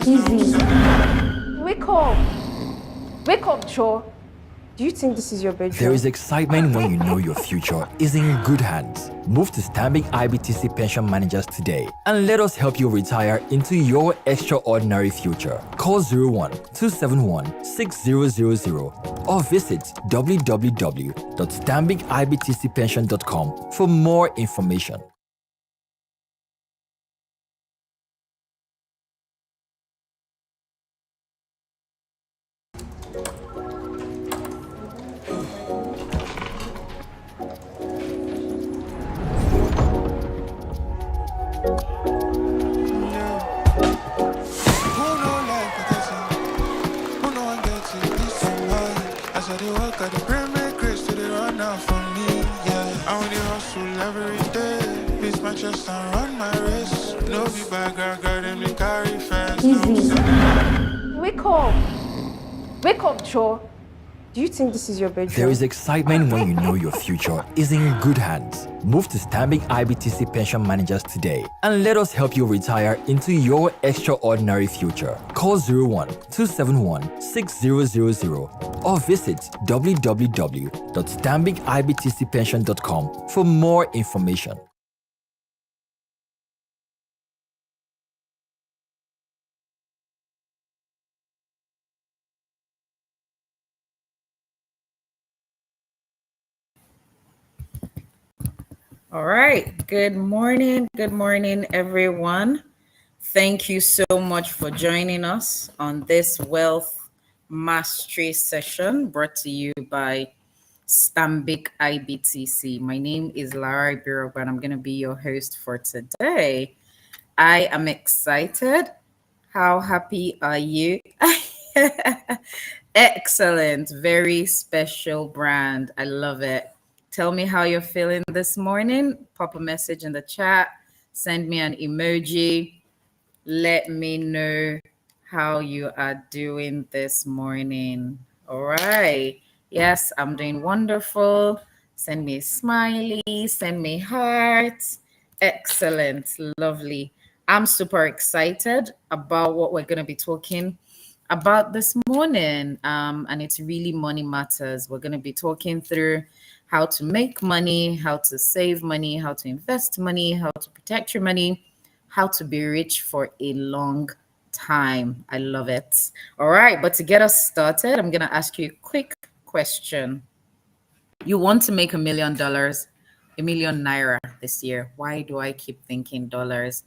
Easy. Wake up. Wake up, Cho. Do you think this is your bedroom? There is excitement when you know your future is in good hands. Move to Stanbic IBTC Pension Managers today and let us help you retire into your extraordinary future. Call 01-271-6000 or visit www.stanbicibtcpension.com for more information. Easy. Wake up. Wake up, Cho. Do you think this is your bedroom? There is excitement when you know your future is in good hands. Move to Stanbic IBTC Pension Managers today and let us help you retire into your extraordinary future. Call 01-271-6000 or visit www.stanbicibtcpension.com for more information. All right. Good morning, everyone. Thank you so much for joining us on this Wealth Mastery session brought to you by Stanbic IBTC. My name is Lara Birog, and I'm going to be your host for today. I am excited. How happy are you? Excellent. Very special brand. I love it. Tell me how you're feeling this morning. Pop a message in the chat. Send me an emoji. Let me know how you are doing this morning. All right. Yes, I'm doing wonderful. Send me a smiley. Send me hearts. Excellent. Lovely. I'm super excited about what we're going to be talking about this morning. And it's really money matters. We're going to be talking through how to make money, how to save money, how to invest money, how to protect your money, how to be rich for a long time. I love it. All right, but to get us started, I'm going to ask you a quick question. You want to make $1 million, $1 million naira this year. Why do I keep thinking dollars?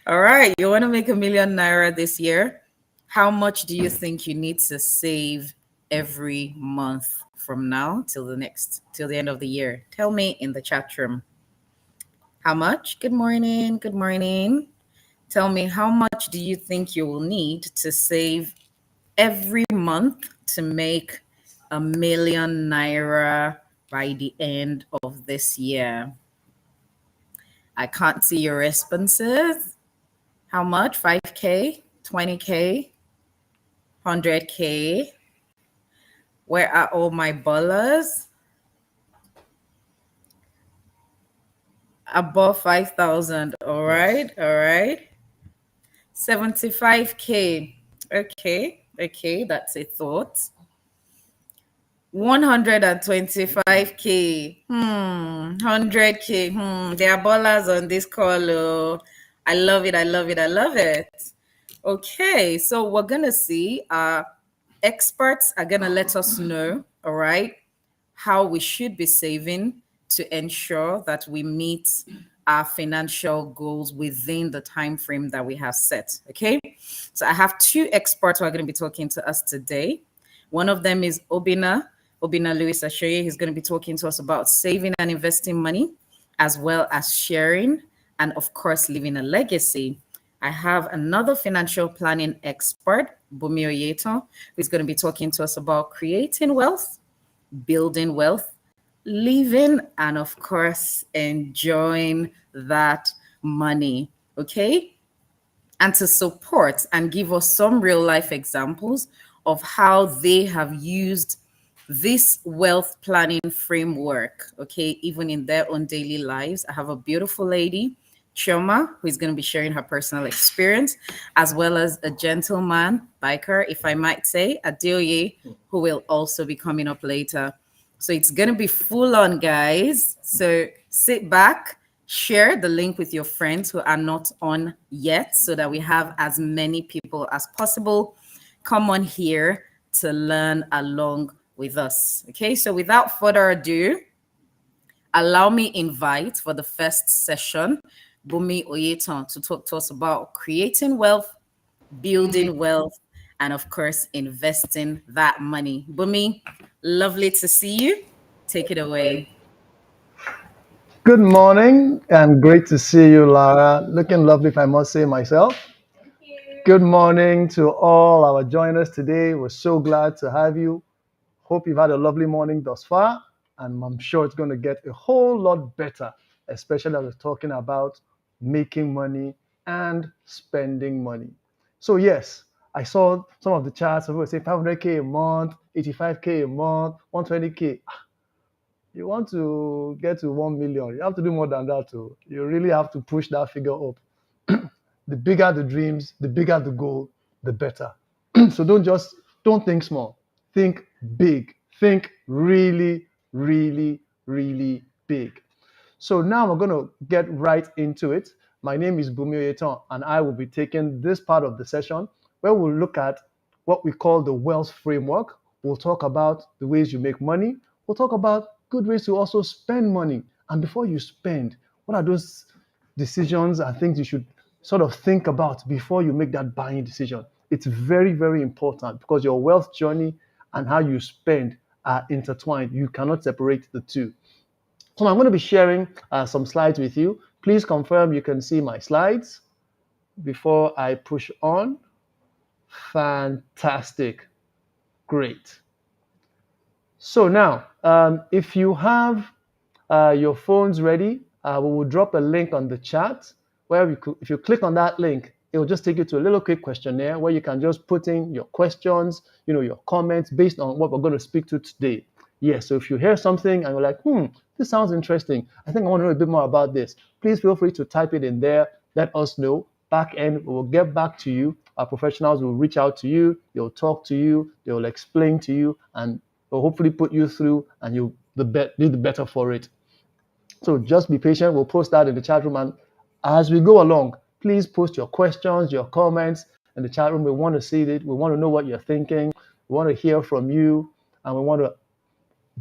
All right, you want to make $1 million naira this year. How much do you think you need to save every month from now till the end of the year? Tell me in the chat room. How much? Good morning. Good morning. Tell me, how much do you think you will need to save every month to make $1 million naira by the end of this year? I can't see your responses. How much? 5K, 20K, 100K. Where are all my ballers? Above 5,000. All right. 75K. Okay. That's a thought. 125K. 100K. There are ballers on this call. Oh. I love it. Okay. So we're going to see experts are going to let us know, all right, how we should be saving to ensure that we meet our financial goals within the time frame that we have set. Okay, so I have two experts who are going to be talking to us today. One of them is Obina Lewis Ashoye. He's going to be talking to us about saving and investing money, as well as sharing and, of course, leaving a legacy. I have another financial planning expert, Bumi Oyeton, who's going to be talking to us about creating wealth, building wealth, living, and of course, enjoying that money. Okay. And to support and give us some real life examples of how they have used this wealth planning framework, okay, even in their own daily lives. I have a beautiful lady, Chioma, who is going to be sharing her personal experience, as well as a gentleman, biker, if I might say, Adeoye, who will also be coming up later. So it's going to be full on, guys. So sit back, share the link with your friends who are not on yet so that we have as many people as possible come on here to learn along with us. Okay, so without further ado, allow me invite for the first session, Bumi Oyeton, to talk to us about creating wealth, building wealth, and of course, investing that money. Bumi, lovely to see you. Take it away. Good morning and great to see you, Lara. Looking lovely, if I must say myself. Good morning to all our joiners today. We're so glad to have you. Hope you've had a lovely morning thus far, and I'm sure it's going to get a whole lot better, especially as we're talking about making money and spending money. So yes, I saw some of the charts. People say 500K a month, 85K a month, 120K. You want to get to 1 million, you have to do more than that too. You really have to push that figure up. The bigger the dreams, the bigger the goal, the better. So don't think small. Think big. Think really, really, really big. So now we're going to get right into it. My name is Bumi Oyeton, and I will be taking this part of the session where we'll look at what we call the wealth framework. We'll talk about the ways you make money. We'll talk about good ways to also spend money. And before you spend, what are those decisions and things you should sort of think about before you make that buying decision? It's very, very important because your wealth journey and how you spend are intertwined. You cannot separate the two. So I'm going to be sharing some slides with you. Please confirm you can see my slides before I push on. Fantastic. Great. So now, if you have your phones ready, we will drop a link on the chat where if you click on that link, it will just take you to a little quick questionnaire where you can just put in your questions, your comments based on what we're going to speak to today. Yes, so if you hear something and you're like, this sounds interesting, I think I want to know a bit more about this, please feel free to type it in there. Let us know. Back end, we will get back to you. Our professionals will reach out to you. They'll talk to you. They'll explain to you, and they'll hopefully put you through, and you'll do the better for it. So just be patient. We'll post that in the chat room, and as we go along, please post your questions, your comments in the chat room. We want to see it. We want to know what you're thinking. We want to hear from you, and we want to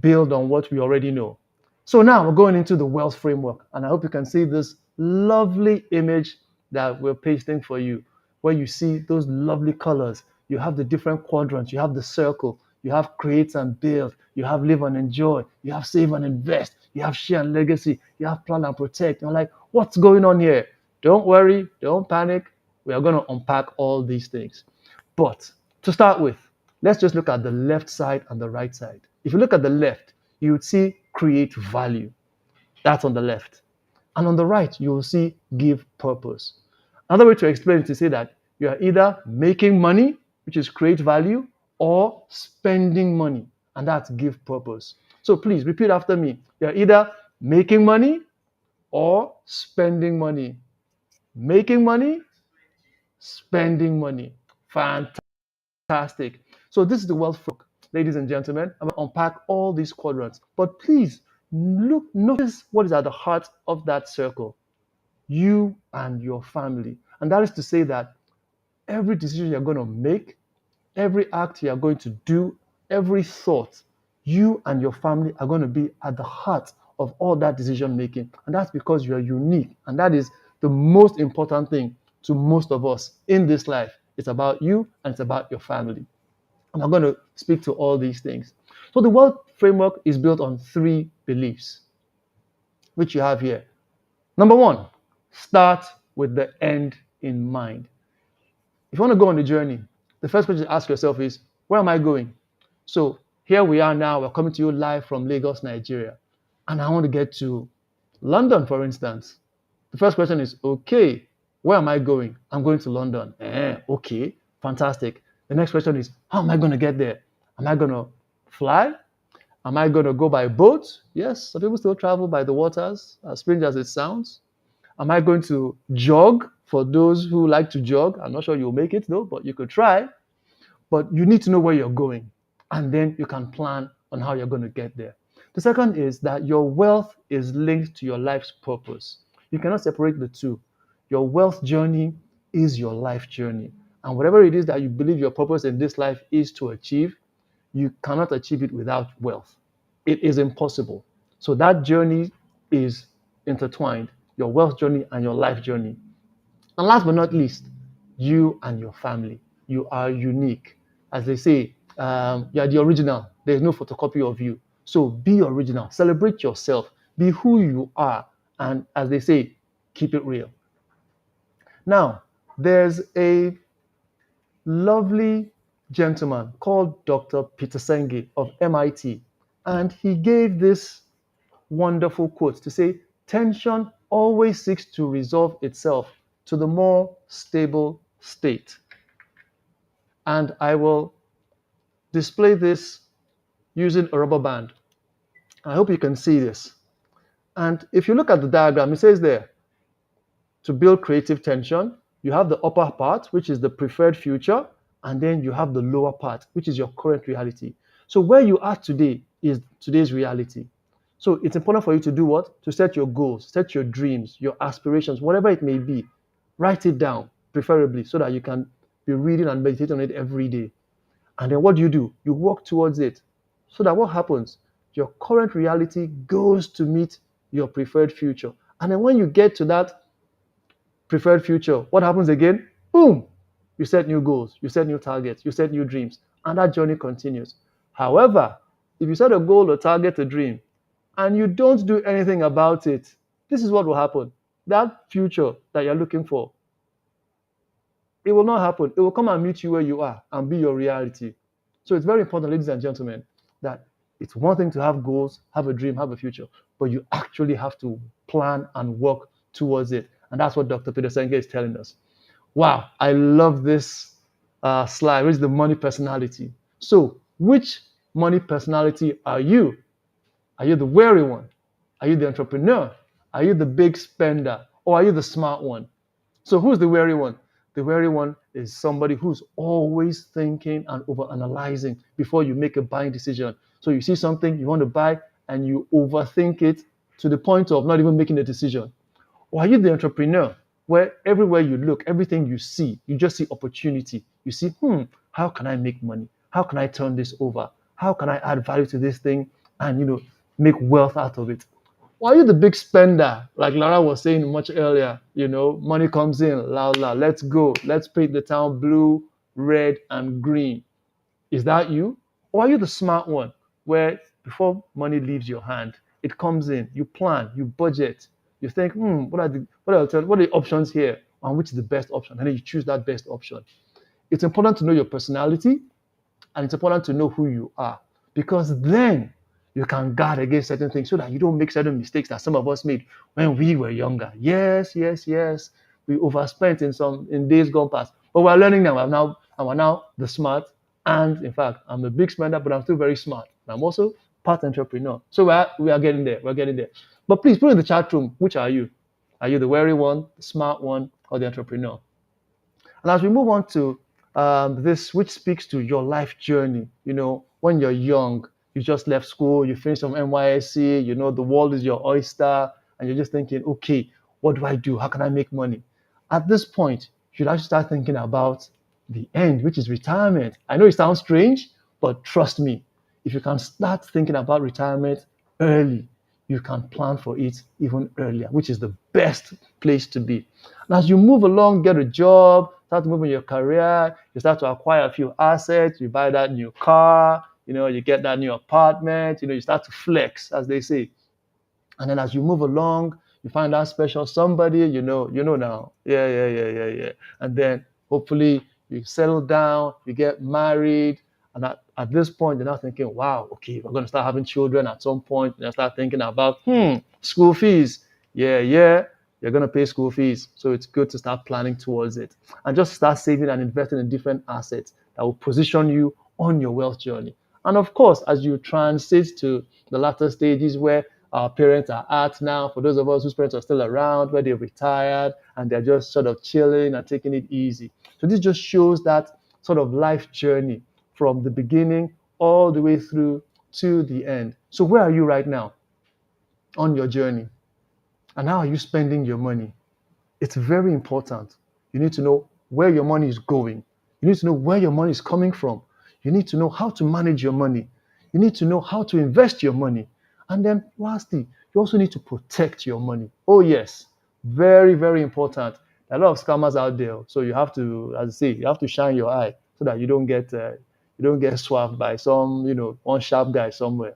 build on what we already know. So now we're going into the wealth framework, and I hope you can see this lovely image that we're pasting for you, where you see those lovely colors. You have the different quadrants. You have the circle. You have create and build. You have live and enjoy. You have save and invest. You have share and legacy. You have plan and protect. You're like, what's going on here? Don't worry. Don't panic. We are going to unpack all these things. But to start with, let's just look at the left side and the right side. If you look at the left, you would see create value. That's on the left. And on the right, you will see give purpose. Another way to explain it is to say that you are either making money, which is create value, or spending money, and that's give purpose. So please repeat after me. You're either making money or spending money. Making money, spending money. Fantastic. So this is the wealth framework, ladies and gentlemen. I'm going to unpack all these quadrants, but please notice what is at the heart of that circle. You and your family. And that is to say that every decision you're going to make, every act you're going to do, every thought, you and your family are going to be at the heart of all that decision making. And that's because you're unique. And that is the most important thing to most of us in this life. It's about you and it's about your family. And I'm going to speak to all these things. So the wealth framework is built on 3 beliefs, which you have here. Number 1, start with the end in mind. If you want to go on the journey, the first question to ask yourself is, where am I going? So here we are now, we're coming to you live from Lagos, Nigeria. And I want to get to London, for instance. The first question is, okay, where am I going? I'm going to London. Okay, fantastic. The next question is, how am I going to get there? Am I going to fly? Am I going to go by boat? Yes, some people still travel by the waters, as strange as it sounds. Am I going to jog? For those who like to jog, I'm not sure you'll make it though, but you could try. But you need to know where you're going, and then you can plan on how you're going to get there. The second is that your wealth is linked to your life's purpose. You cannot separate the two. Your wealth journey is your life journey. And whatever it is that you believe your purpose in this life is to achieve, you cannot achieve it without wealth. It is impossible. So that journey is intertwined, your wealth journey and your life journey. And last but not least, you and your family. You are unique. As they say, you are the original. There's no photocopy of you. So be original. Celebrate yourself. Be who you are. And as they say, keep it real. Now, there's a lovely gentleman called Dr. Peter Senge of MIT. And he gave this wonderful quote to say, tension always seeks to resolve itself to the more stable state. And I will display this using a rubber band. I hope you can see this. And if you look at the diagram, it says there, to build creative tension, you have the upper part, which is the preferred future, and then you have the lower part, which is your current reality. So where you are today is today's reality. So it's important for you to do what? To set your goals, set your dreams, your aspirations, whatever it may be. Write it down, preferably, so that you can be reading and meditating on it every day. And then what do? You work towards it. So that what happens? Your current reality goes to meet your preferred future. And then when you get to that preferred future, what happens again? Boom! You set new goals, you set new targets, you set new dreams, and that journey continues. However, if you set a goal, a target, a dream, and you don't do anything about it, this is what will happen. That future that you're looking for, it will not happen. It will come and meet you where you are and be your reality. So it's very important, ladies and gentlemen, that it's one thing to have goals, have a dream, have a future, but you actually have to plan and work towards it. And that's what Dr. Peter Senge is telling us. Wow, I love this slide, which is the money personality. So which money personality are you? Are you the wary one? Are you the entrepreneur? Are you the big spender? Or are you the smart one? So who's the wary one? The wary one is somebody who's always thinking and overanalyzing before you make a buying decision. So you see something you want to buy and you overthink it to the point of not even making a decision. Or are you the entrepreneur where everywhere you look, everything you see, you just see opportunity. You see, how can I make money? How can I turn this over? How can I add value to this thing and, make wealth out of it? Or are you the big spender, like Lara was saying much earlier? Money comes in, la, let's go. Let's paint the town blue, red, and green. Is that you? Or are you the smart one, where before money leaves your hand, it comes in, you plan, you budget, you think, what are the options here, and which is the best option? And then you choose that best option. It's important to know your personality, and it's important to know who you are, because then you can guard against certain things so that you don't make certain mistakes that some of us made when we were younger. Yes. We overspent in days gone past. But we're learning now. I'm now the smart. And in fact, I'm a big spender, but I'm still very smart. And I'm also part entrepreneur. So we are getting there. We're getting there. But please put in the chat room, which are you? Are you the wary one, the smart one, or the entrepreneur? And as we move on to this, which speaks to your life journey, when you're young, you just left school, you finished some NYSC, the world is your oyster, and you're just thinking, okay, what do I do? How can I make money? At this point, you should actually start thinking about the end, which is retirement. I know it sounds strange, but trust me, if you can start thinking about retirement early, you can plan for it even earlier, which is the best place to be. And as you move along, get a job, start moving your career, you start to acquire a few assets, you buy that new car, you get that new apartment, you start to flex, as they say. And then as you move along, You find that special somebody, you know now. Yeah. And then hopefully you settle down, you get married, and at this point you're now thinking, wow, okay, we're gonna start having children at some point. You start thinking about school fees. Yeah, you're gonna pay school fees. So it's good to start planning towards it. And just start saving and investing in different assets that will position you on your wealth journey. And of course, as you transit to the latter stages where our parents are at now, for those of us whose parents are still around, where they've retired and they're just sort of chilling and taking it easy. So this just shows that sort of life journey from the beginning all the way through to the end. So where are you right now on your journey? And how are you spending your money? It's very important. You need to know where your money is going. You need to know where your money is coming from. You need to know how to manage your money. You need to know how to invest your money. And then lastly, you also need to protect your money. Oh yes, very, very important. There are a lot of scammers out there. So you have to, as I say, you have to shine your eye so that you don't get swapped by some, one sharp guy somewhere.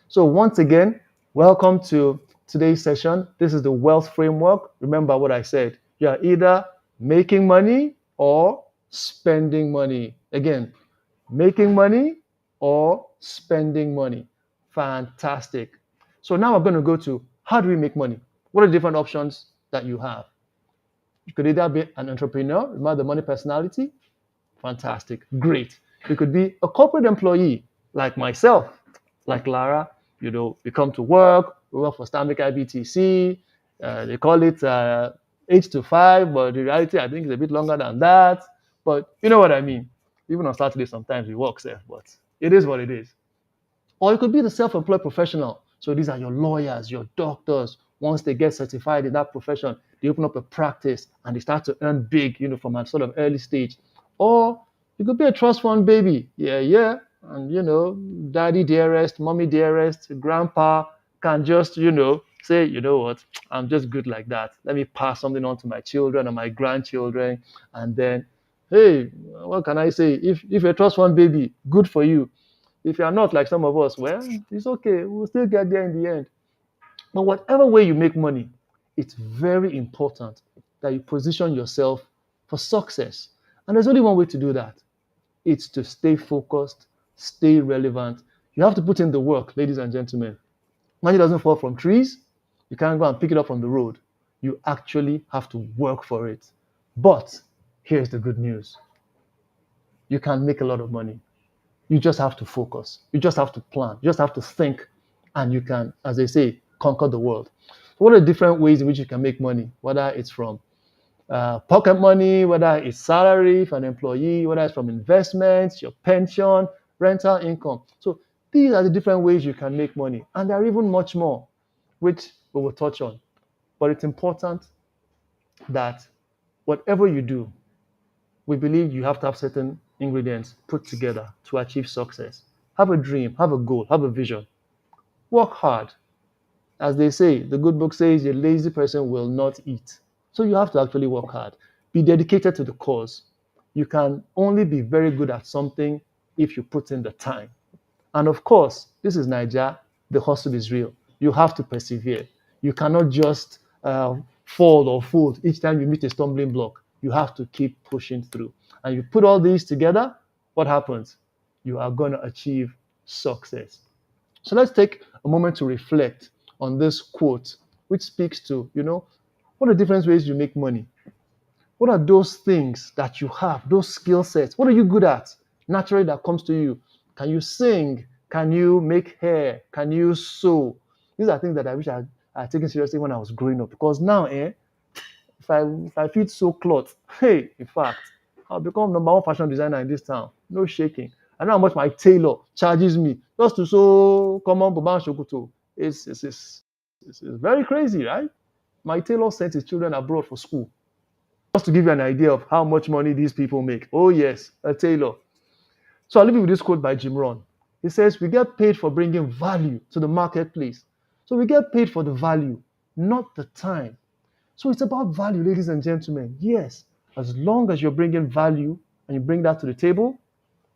So once again, welcome to today's session. This is the wealth framework. Remember what I said. You are either making money or spending money. Again, making money or spending money. Fantastic. So now we're going to go to how do we make money? What are the different options that you have? You could either be an entrepreneur, remember the money personality. Fantastic. Great. You could be a corporate employee like myself, like Lara. We come to work, we work for Stanbic IBTC. They call it 8 to 5, but the reality, I think, is a bit longer than that. But you know what I mean. Even on Saturday, sometimes we work, but it is what it is. Or you could be the self-employed professional. So these are your lawyers, your doctors. Once they get certified in that profession, they open up a practice and they start to earn big, from a sort of early stage. Or you could be a trust fund baby. Yeah. And, daddy dearest, mommy dearest, grandpa can just, say, you know what, I'm just good like that. Let me pass something on to my children or my grandchildren. And then, hey, what can I say? If you're a trust fund baby, good for you. If you're not like some of us, well, it's okay. We'll still get there in the end. But whatever way you make money, it's very important that you position yourself for success. And there's only one way to do that. It's to stay focused, stay relevant. You have to put in the work, ladies and gentlemen. Money doesn't fall from trees. You can't go and pick it up from the road. You actually have to work for it. But here's the good news. You can make a lot of money. You just have to focus. You just have to plan. You just have to think. And you can, as they say, conquer the world. So what are the different ways in which you can make money? Whether it's from pocket money, whether it's salary for an employee, whether it's from investments, your pension, rental income. So these are the different ways you can make money. And there are even much more, which we will touch on. But it's important that whatever you do, we believe you have to have certain ingredients put together to achieve success. Have a dream, have a goal, have a vision. Work hard. As they say, the good book says, a lazy person will not eat. So you have to actually work hard. Be dedicated to the cause. You can only be very good at something if you put in the time. And of course, this is Nigeria. The hustle is real. You have to persevere. You cannot just fall or fold each time you meet a stumbling block. You have to keep pushing through. And you put all these together, what happens? You are going to achieve success. So let's take a moment to reflect on this quote, which speaks to, what are the different ways you make money? What are those things that you have, those skill sets? What are you good at? Naturally, that comes to you. Can you sing? Can you make hair? Can you sew? These are things that I wish I had taken seriously when I was growing up. Because now, if I feed sew cloth, hey, in fact, I'll become #1 fashion designer in this town. No shaking. I know how much my tailor charges me just to sew common Boban Shokuto. It's very crazy, right? My tailor sent his children abroad for school. Just to give you an idea of how much money these people make. Oh yes, a tailor. So I'll leave you with this quote by Jim Rohn. He says, we get paid for bringing value to the marketplace. So we get paid for the value, not the time. So it's about value, ladies and gentlemen. Yes, as long as you're bringing value and you bring that to the table,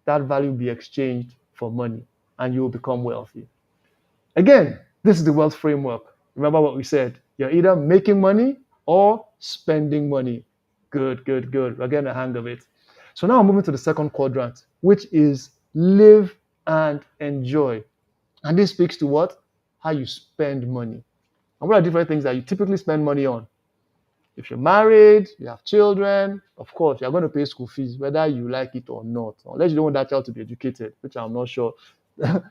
that value will be exchanged for money and you will become wealthy. Again, this is the wealth framework. Remember what we said. You're either making money or spending money. Good, good, good. We're getting the hang of it. So now I'm moving to the second quadrant, which is live and enjoy. And this speaks to what? How you spend money. And what are different things that you typically spend money on? If you're married, you have children, of course, you're going to pay school fees, whether you like it or not, unless you don't want that child to be educated, which I'm not sure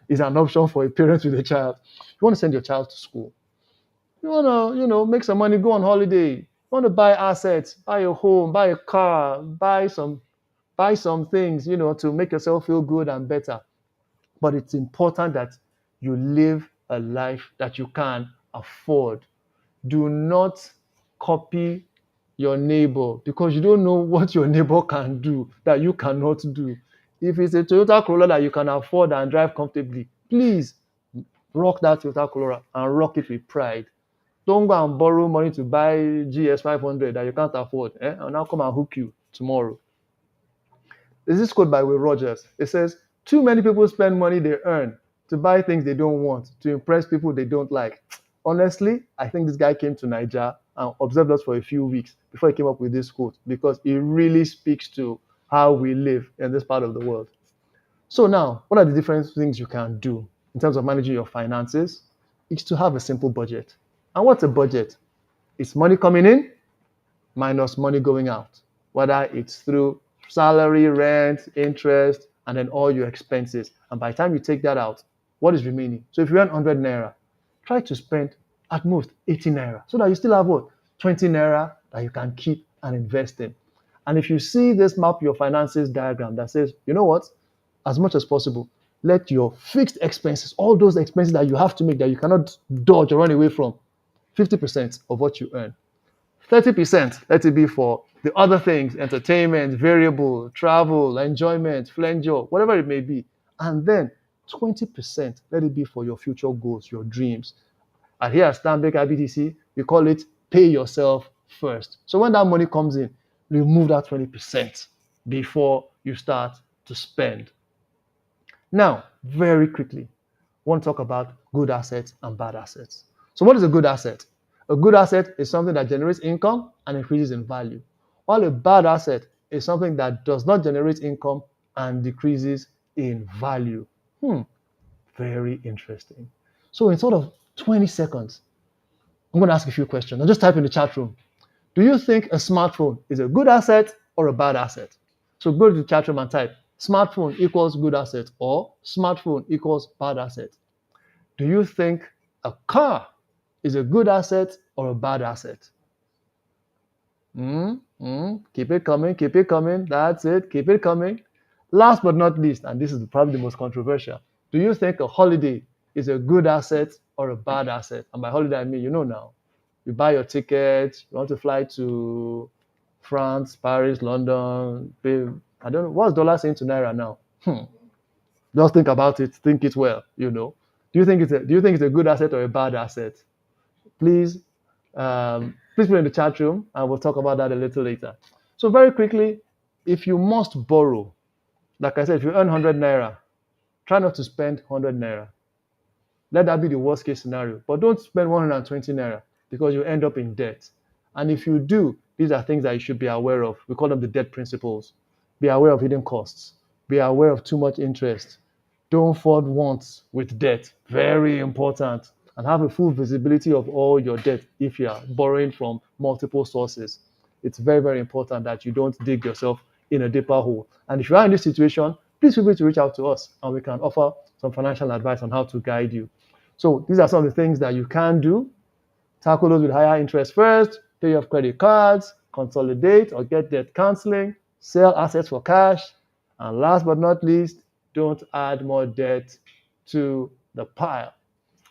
is an option for a parent with a child. You want to send your child to school. You want to, make some money, go on holiday. You want to buy assets, buy a home, buy a car, buy some things, to make yourself feel good and better. But it's important that you live a life that you can afford. Do not copy your neighbor because you don't know what your neighbor can do that you cannot do. If it's a Toyota Corolla that you can afford and drive comfortably, please rock that Toyota Corolla and rock it with pride. Don't go and borrow money to buy GS 500 that you can't afford. And now come and hook you tomorrow. There's this quote by Will Rogers. It says, too many people spend money they earn to buy things they don't want, to impress people they don't like. Honestly, I think this guy came to Nigeria and observed us for a few weeks before he came up with this quote because it really speaks to how we live in this part of the world. So now, what are the different things you can do in terms of managing your finances? It's to have a simple budget. And what's a budget? It's money coming in minus money going out, whether it's through salary, rent, interest, and then all your expenses. And by the time you take that out, what is remaining? So if you earn 100 naira, try to spend at most 80 naira so that you still have what? 20 naira that you can keep and invest in. And if you see this map your finances diagram that says, you know what? As much as possible, let your fixed expenses, all those expenses that you have to make that you cannot dodge or run away from, 50% of what you earn. 30%, let it be for the other things, entertainment, variable, travel, enjoyment, flenjo, whatever it may be. And then 20%, let it be for your future goals, your dreams. And here at Stanbic IBTC, we call it pay yourself first. So when that money comes in, remove that 20% before you start to spend. Now, very quickly, I want to talk about good assets and bad assets. So what is a good asset? A good asset is something that generates income and increases in value, while a bad asset is something that does not generate income and decreases in value. Very interesting. So in sort of 20 seconds, I'm going to ask a few questions. I'll just type in the chat room. Do you think a smartphone is a good asset or a bad asset? So go to the chat room and type smartphone equals good asset or smartphone equals bad asset. Do you think a car is a good asset or a bad asset? Keep it coming, keep it coming. That's it, keep it coming. Last but not least, and this is probably the most controversial, do you think a holiday is a good asset or a bad asset? And by holiday, I mean, you know now, you buy your ticket, you want to fly to France, Paris, London, I don't know, what's dollar saying to Naira now? Just think about it, think it well, Do you think it's a good asset or a bad asset? Please put it in the chat room and we'll talk about that a little later. So very quickly, if you must borrow, like I said, if you earn 100 naira, try not to spend 100 naira. Let that be the worst case scenario. But don't spend 120 naira because you end up in debt. And if you do, these are things that you should be aware of. We call them the debt principles. Be aware of hidden costs. Be aware of too much interest. Don't fund wants with debt. Very important. And have a full visibility of all your debt if you are borrowing from multiple sources. It's very, very important that you don't dig yourself in a deeper hole. And if you are in this situation, please feel free to reach out to us and we can offer some financial advice on how to guide you. So these are some of the things that you can do. Tackle those with higher interest first, pay off credit cards, consolidate or get debt counseling, sell assets for cash, and last but not least, don't add more debt to the pile.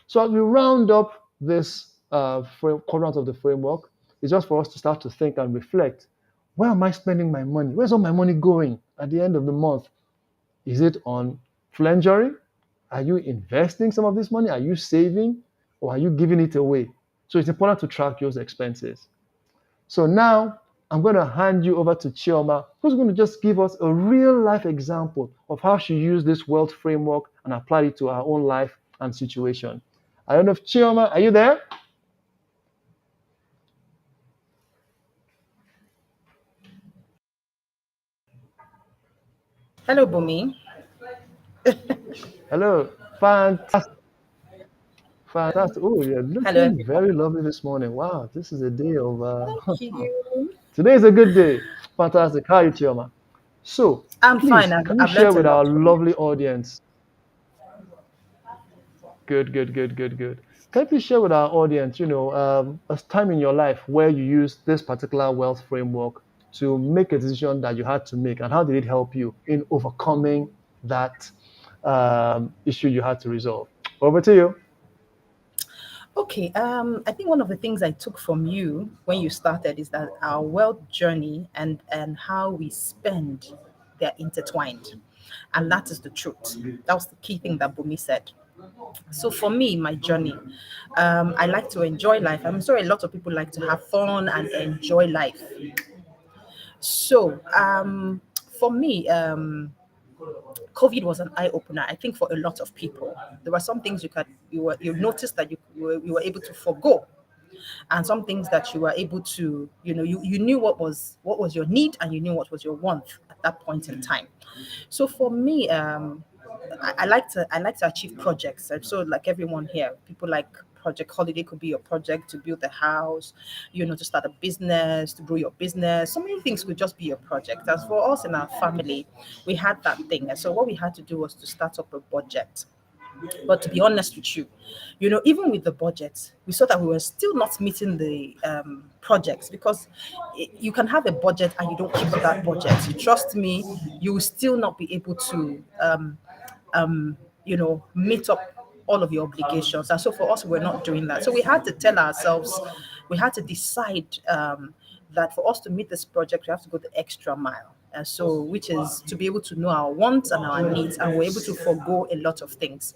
So as we round up this quadrant of the framework, it's just for us to start to think and reflect. Where am I spending my money? Where's all my money going at the end of the month? Is it on flengery? Are you investing some of this money? Are you saving? Or are you giving it away? So it's important to track those expenses. So now I'm going to hand you over to Chioma, who's going to just give us a real life example of how she used this wealth framework and applied it to her own life and situation. I don't know if Chioma, are you there? Hello, Bumi. Hello. Fantastic. Fantastic. Oh, you're Hello, looking everyone. very lovely this morning. Wow, this is a day of. Thank you. Today is a good day. Fantastic. How are you, Chioma? So, I'm fine. please, I've, can you I've share learnt a with our lot from you. lovely audience? Good, good, good, good, good. Can you please share with our audience, a time in your life where you used this particular wealth framework to make a decision that you had to make, and how did it help you in overcoming that issue you had to resolve? Over to you. Okay, I think one of the things I took from you when you started is that our wealth journey and how we spend, they're intertwined, and that is the truth. That was the key thing that Bumi said. So for me, my journey, I like to enjoy life. I'm sure a lot of people like to have fun and enjoy life. So for me, COVID was an eye opener. I think for a lot of people, there were some things you noticed that you were able to forego, and some things that you were able to, you knew what was your need, and you knew what was your want at that point in time. So for me, I like to achieve projects. And so like everyone here, people like project holiday could be your project to build a house, to start a business, to grow your business. So many things could just be your project. As for us in our family, we had that thing. And so what we had to do was to start up a budget. But to be honest with you, even with the budget, we saw that we were still not meeting the projects, because you can have a budget and you don't keep that budget. Trust me, you will still not be able to meet up all of your obligations. And so for us, we're not doing that. So we had to tell ourselves, we had to decide that for us to meet this project, we have to go the extra mile. So, which is to be able to know our wants and our needs, and we're able to forego a lot of things.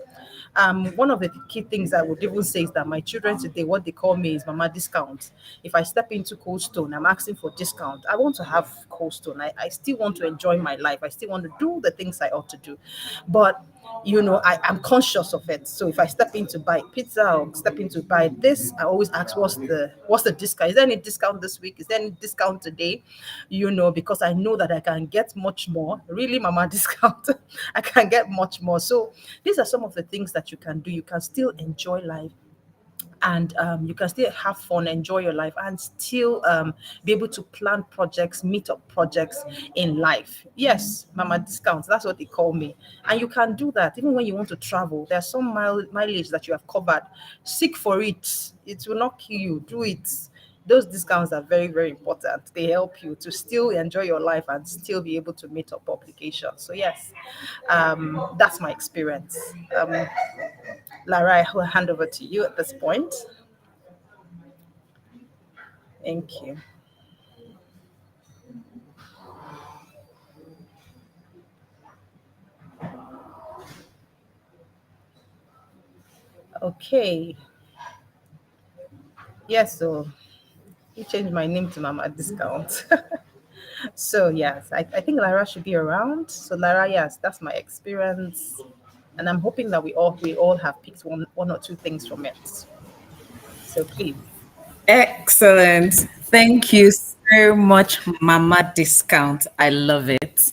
One of the key things I would even say is that my children today, what they call me is Mama Discount. If I step into Cold Stone, I'm asking for discount. I want to have Cold Stone. I still want to enjoy my life. I still want to do the things I ought to do. But I'm conscious of it. So if I step in to buy pizza or step in to buy this, I always ask what's the discount? Is there any discount this week? Is there any discount today? Because I know that I can get much more. Really, Mama Discount, I can get much more. So these are some of the things that you can do. You can still enjoy life, and you can still have fun, enjoy your life, and still be able to plan projects, meet up projects in life. Yes, Mama Discounts, that's what they call me. And you can do that even when you want to travel. There's some mileage that you have covered. Seek for it. It will not kill you. Do it. Those discounts are very, very important. They help you to still enjoy your life and still be able to meet up obligations. So yes, that's my experience. Lara, I will hand over to you at this point. Thank you. Okay. Yes, so you changed my name to Mama Discount. So yes, I think Lara should be around. So Lara, yes, that's my experience. And I'm hoping that we all have picked one or two things from it. So please. Excellent. Thank you so much, Mama Discount. I love it.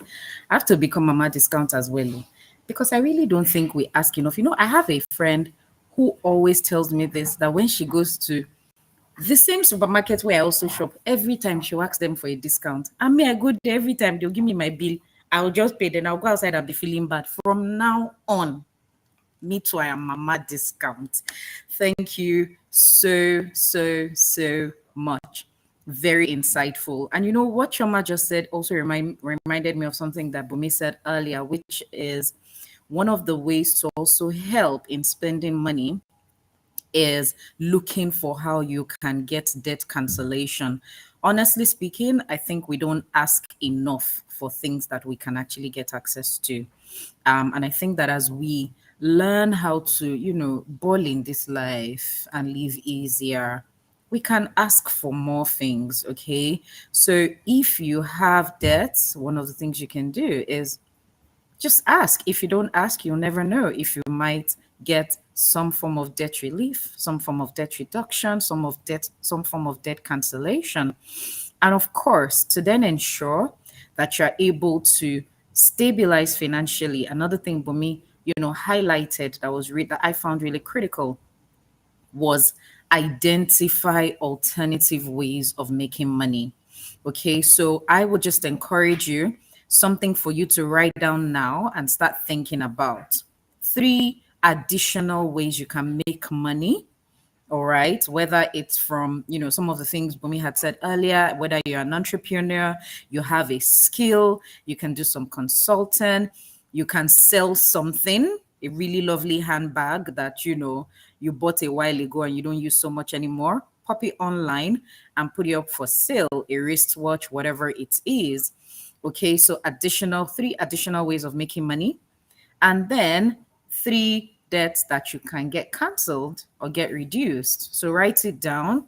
I have to become Mama Discount as well, because I really don't think we ask enough. I have a friend who always tells me this, that when she goes to the same supermarket where I also shop, every time she'll ask them for a discount. And me, I go there every time, they'll give me my bill. I'll just pay, then I'll go outside and be feeling bad. From now on, me too, I am Mama Discount. Thank you so, so, so much. Very insightful. And what Choma just said also reminded me of something that Bumi said earlier, which is one of the ways to also help in spending money is looking for how you can get debt cancellation. Honestly speaking, I think we don't ask enough for things that we can actually get access to. And I think that as we learn how to, ball in this life and live easier, we can ask for more things. Okay. So if you have debts, one of the things you can do is just ask. If you don't ask, you'll never know if you might get some form of debt relief, some form of debt reduction, some form of debt cancellation. And of course, to then ensure that you're able to stabilize financially. Another thing Bumi, highlighted that I found really critical was identify alternative ways of making money. Okay, so I would just encourage you, something for you to write down now and start thinking about. 3 additional ways you can make money. All right, whether it's from some of the things Bumi had said earlier, whether you're an entrepreneur, you have a skill, you can do some consulting, you can sell something, a really lovely handbag that you bought a while ago and you don't use so much anymore. Pop it online and put it up for sale, a wristwatch, whatever it is. Okay, so 3 additional ways of making money, and then 3 debts that you can get cancelled or get reduced. So write it down,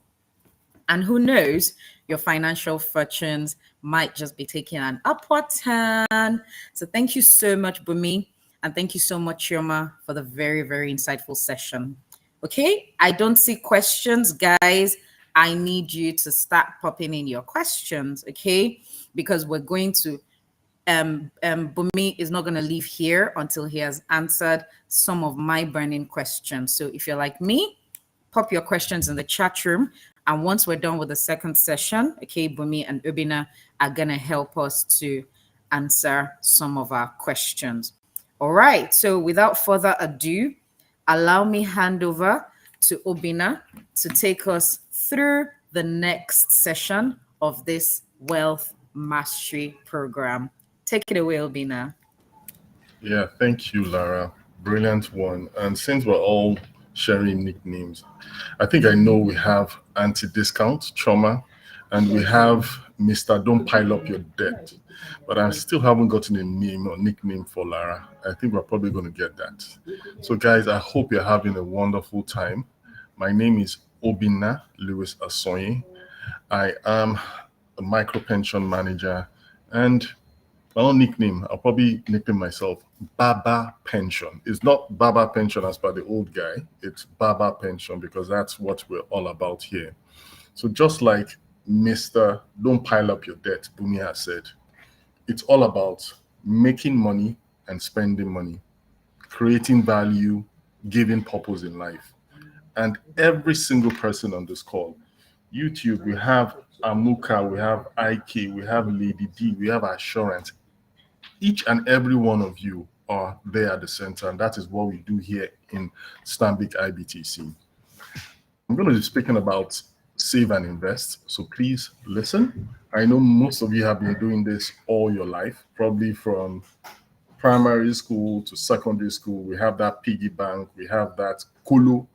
and who knows, your financial fortunes might just be taking an upward turn. So thank you so much, Bumi, and thank you so much, Chioma, for the very, very insightful session. Okay, I don't see questions, guys. I need you to start popping in your questions, okay? Because we're going to Bumi is not going to leave here until he has answered some of my burning questions. So if you're like me, pop your questions in the chat room. And once we're done with the second session, okay, Bumi and Obina are going to help us to answer some of our questions. All right. So without further ado, allow me hand over to Obina to take us through the next session of this Wealth Mastery Program. Take it away, Obina. Yeah, thank you, Lara. Brilliant one. And since we're all sharing nicknames, I think I know we have Anti-Discount, Choma, and we have Mr. Don't Pile Up Your Debt. But I still haven't gotten a name or nickname for Lara. I think we're probably going to get that. So, guys, I hope you're having a wonderful time. My name is Obina Lewis Asonye. I am a micro pension manager, and my own nickname, I'll probably nickname myself Baba Pension. It's not Baba Pension as per the old guy. It's Baba Pension because that's what we're all about here. So just like Mr. Don't Pile Up Your Debt, Bumi has said, it's all about making money and spending money, creating value, giving purpose in life. And every single person on this call, YouTube, we have Amuka, we have IK, we have Lady D, we have Assurance. Each and every one of you are there at the center, and that is what we do here in Stanbic IBTC. I'm going to be speaking about save and invest, so please listen. I know most of you have been doing this all your life, probably from primary school to secondary school. We have that piggy bank, we have that kulu.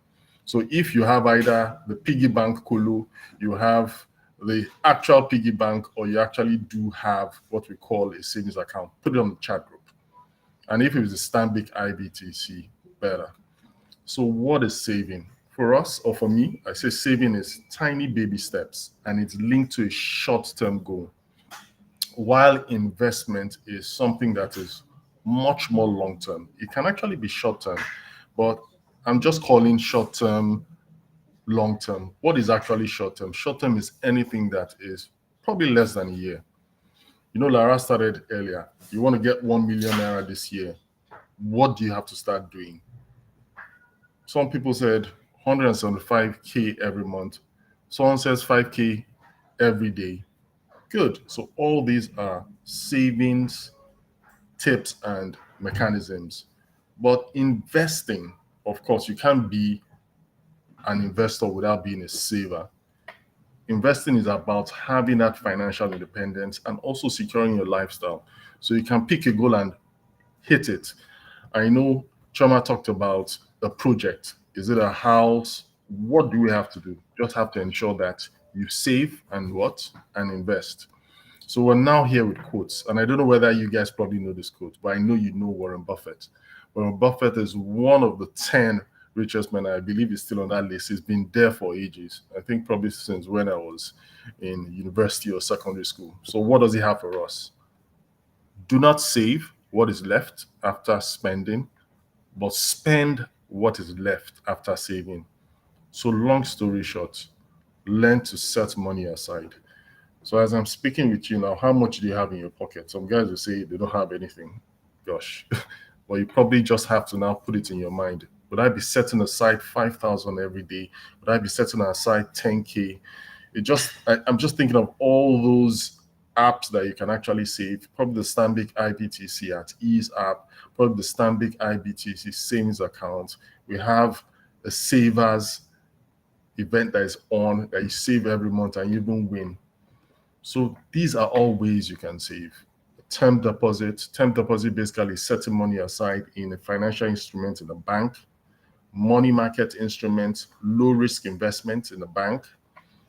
So if you have either the piggy bank kulu, you have the actual piggy bank, or you actually do have what we call a savings account, put it on the chat group. And if it is a Stanbic IBTC, better. So what is saving? For us, or for me, I say saving is tiny baby steps, and it's linked to a short-term goal, while investment is something that is much more long-term. It can actually be short-term, but I'm just calling short-term long-term. What is actually short-term? Short-term is anything that is probably less than a year. You know, Lara started earlier. You want to get 1 million naira this year. What do you have to start doing? Some people said 175K every month. Someone says 5K every day. Good. So all these are savings tips and mechanisms. But investing, of course, you can't be an investor without being a saver. Investing is about having that financial independence and also securing your lifestyle. So you can pick a goal and hit it. I know Choma talked about a project. Is it a house? What do we have to do? Just have to ensure that you save and what? And invest. So we're now here with quotes. And I don't know whether you guys probably know this quote, but I know you know Warren Buffett. Warren Buffett is one of the 10 richest men. I believe he's still on that list. He's been there for ages. I think probably since when I was in university or secondary school. So what does he have for us? Do not save what is left after spending, but spend what is left after saving. So long story short, learn to set money aside. So as I'm speaking with you now, how much do you have in your pocket? Some guys will say they don't have anything. Gosh. Well, you probably just have to now put it in your mind. Would I be setting aside 5,000 every day? Would I be setting aside 10K? I'm just thinking of all those apps that you can actually save. Probably the Stanbic IBTC at Ease app, probably the Stanbic IBTC savings account. We have a savers event that is on that you save every month and you even win. So these are all ways you can save. Term deposit basically setting money aside in a financial instrument in the bank, money market instruments, low risk investments in the bank,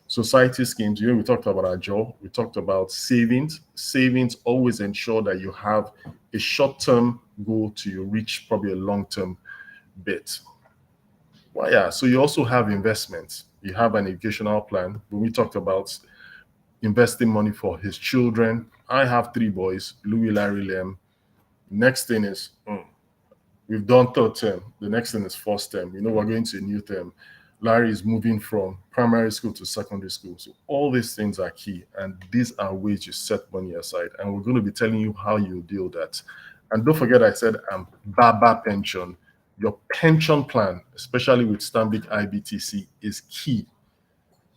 society schemes. We talked about our job, we talked about savings. Savings always ensure that you have a short-term goal to you reach probably a long-term bit. Well, yeah, so you also have investments. You have an educational plan. When we talked about investing money for his children, I have 3 boys, Louis, Larry, Liam. Next thing is, we've done third term. The next thing is first term. We're going to a new term. Larry is moving from primary school to secondary school. So all these things are key. And these are ways you set money aside. And we're going to be telling you how you deal that. And don't forget I said Baba pension. Your pension plan, especially with Stanbic IBTC, is key.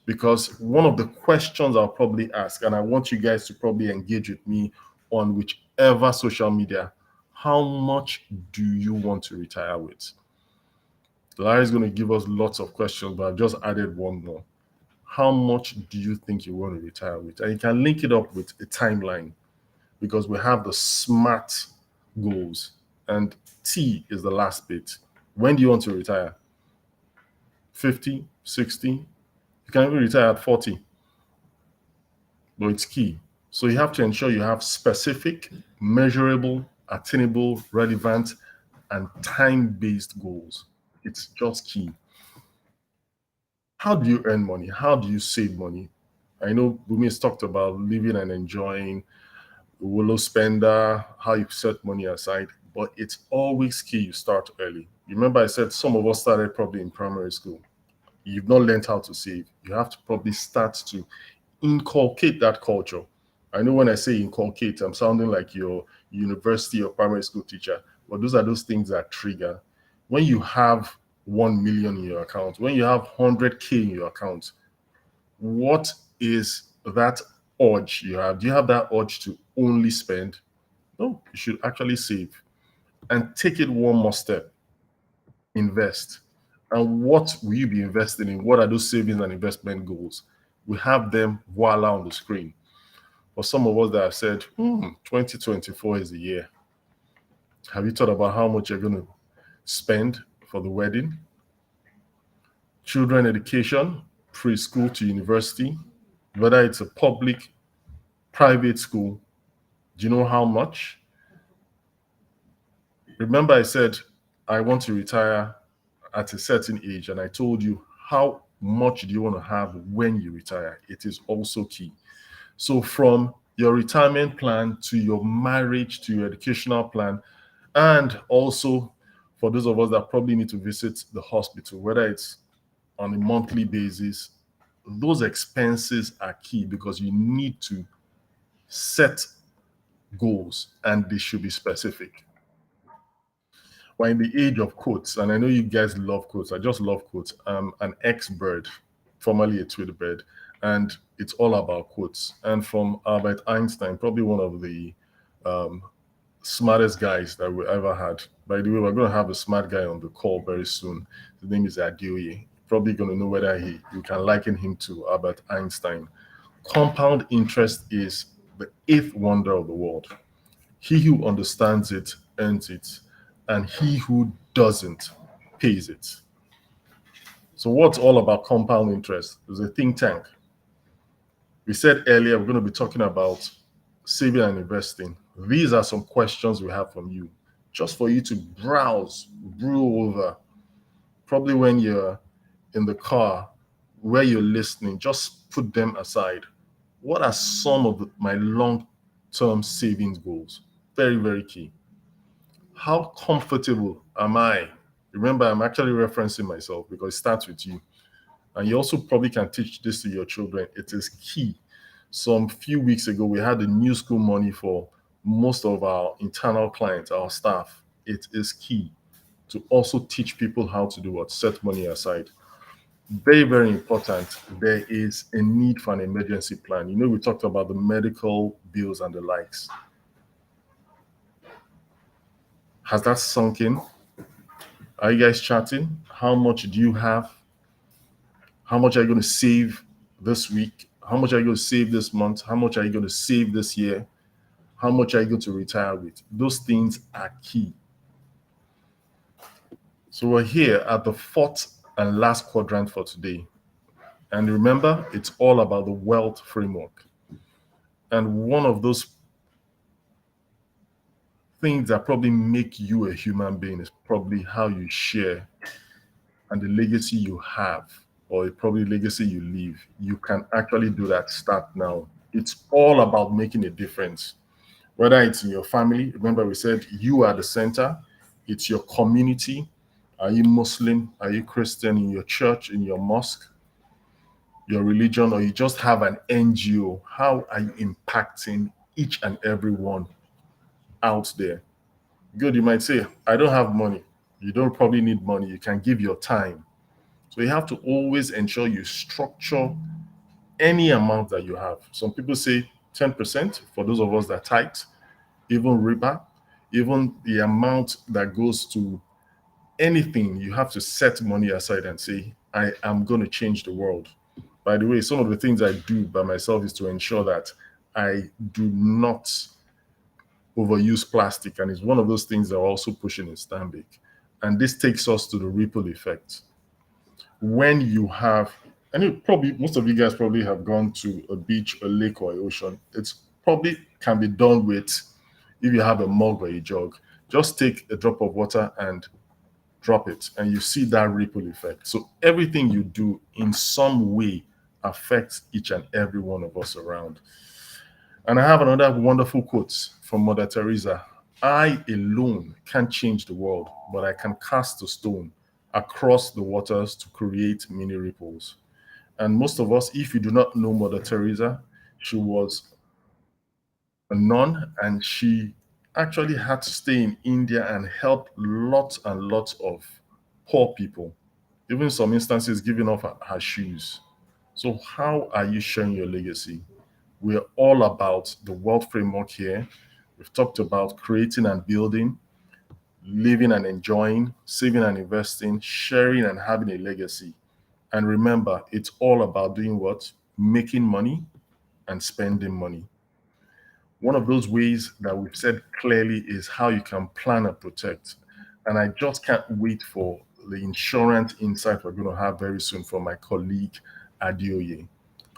Because one of the questions I'll probably ask, and I want you guys to probably engage with me on whichever social media, how much do you want to retire with? Larry is going to give us lots of questions, but I've just added one more. How much do you think you want to retire with? And you can link it up with a timeline, because we have the SMART goals, and T is the last bit. When do you want to retire? 50, 60? You can even retire at 40, but it's key. So you have to ensure you have specific, measurable, attainable, relevant, and time-based goals. It's just key. How do you earn money? How do you save money? I know Bumi's talked about living and enjoying, Willow spender, how you set money aside, but it's always key you start early. You remember I said some of us started probably in primary school. You've not learned how to save. You have to probably start to inculcate that culture. I know when I say inculcate, I'm sounding like your university or primary school teacher, but those are those things that trigger. When you have 1 million in your account, when you have 100K in your account, what is that urge you have? Do you have that urge to only spend? No, you should actually save and take it one more step. Invest. And what will you be investing in? What are those savings and investment goals? We have them voila on the screen. For some of us that have said, 2024 is the year. Have you thought about how much you're going to spend for the wedding? Children education, preschool to university, whether it's a public, private school, do you know how much? Remember I said, I want to retire at a certain age, and I told you how much do you want to have when you retire. It is also key. So from your retirement plan to your marriage to your educational plan, and also for those of us that probably need to visit the hospital, whether it's on a monthly basis, those expenses are key, because you need to set goals and they should be specific. We're in the age of quotes, and I know you guys love quotes. I just love quotes. I'm an ex-bird, formerly a Tweeter, and it's all about quotes. And from Albert Einstein, probably one of the smartest guys that we ever had. By the way, we're going to have a smart guy on the call very soon. His name is Adeoye. Probably going to know whether you can liken him to Albert Einstein. Compound interest is the 8th wonder of the world. He who understands it earns it, and he who doesn't pays it. So what's all about compound interest? There's a think tank. We said earlier we're going to be talking about saving and investing. These are some questions we have from you, just for you to browse, brew over. Probably when you're in the car, where you're listening, just put them aside. What are some of my long-term savings goals? Very, very key. How comfortable am I? Remember, I'm actually referencing myself because it starts with you. And you also probably can teach this to your children. It is key. some few weeks ago, we had the new school money for most of our internal clients, our staff. It is key to also teach people how to do what? Set money aside. Very, very important. There is a need for an emergency plan. You know, we talked about the medical bills and the likes. Has that sunk in? Are you guys chatting? How much do you have? How much are you going to save this week? How much are you going to save this month? How much are you going to save this year? How much are you going to retire with? Those things are key. So we're here at the fourth and last quadrant for today. And remember, it's all about the wealth framework. And one of those things that probably make you a human being is probably how you share and the legacy you have, or probably legacy you leave. You can actually do that. Start now. It's all about making a difference. Whether it's in your family, remember we said you are the center. It's your community. Are you Muslim? Are you Christian? In your church, in your mosque, your religion, or you just have an NGO? How are you impacting each and every one out there? Good, you might say, I don't have money. You don't probably need money. You can give your time. So you have to always ensure you structure any amount that you have. Some people say 10% for those of us that tithe, even riba, even the amount that goes to anything. You have to set money aside and say, I am going to change the world. By the way, some of the things I do by myself is to ensure that I do not overuse plastic, and it's one of those things that are also pushing in Stanbic. And this takes us to the ripple effect. When you have, and probably most of you guys probably have gone to a beach, a lake, or an ocean. It's probably can be done with, if you have a mug or a jug, just take a drop of water and drop it, and you see that ripple effect. So everything you do in some way affects each and every one of us around. And I have another wonderful quote from Mother Teresa. I alone can't change the world, but I can cast a stone across the waters to create many ripples. And most of us, if you do not know Mother Teresa, she was a nun, and she actually had to stay in India and help lots and lots of poor people, even some instances giving off her shoes. So how are you sharing your legacy? We're all about the wealth framework here. We've talked about creating and building, living and enjoying, saving and investing, sharing and having a legacy. And remember, it's all about doing what? Making money and spending money. One of those ways that we've said clearly is how you can plan and protect. And I just can't wait for the insurance insight we're going to have very soon from my colleague, Adioye.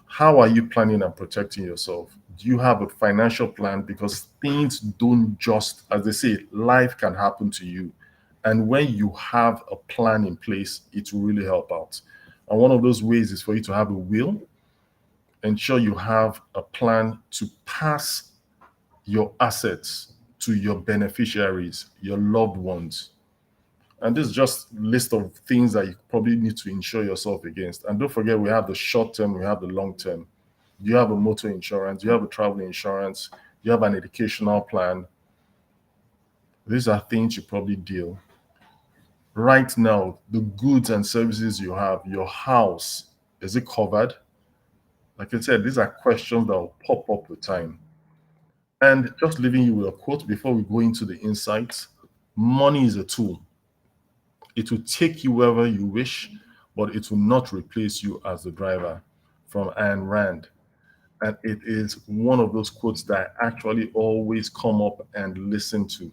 How are you planning and protecting yourself? Do you have a financial plan? Because things don't just, as they say, life can happen to you. And when you have a plan in place, it will really help out. And one of those ways is for you to have a will. Ensure you have a plan to pass your assets to your beneficiaries, your loved ones. And this is just a list of things that you probably need to insure yourself against. And don't forget, we have the short term, we have the long term. Do you have a motor insurance? Do you have a travel insurance? Do you have an educational plan? These are things you probably deal. Right now, the goods and services you have, your house, is it covered? Like I said, these are questions that will pop up with time. And just leaving you with a quote before we go into the insights. Money is a tool. It will take you wherever you wish, but it will not replace you as the driver, from Ayn Rand. And it is one of those quotes that I actually always come up and listen to.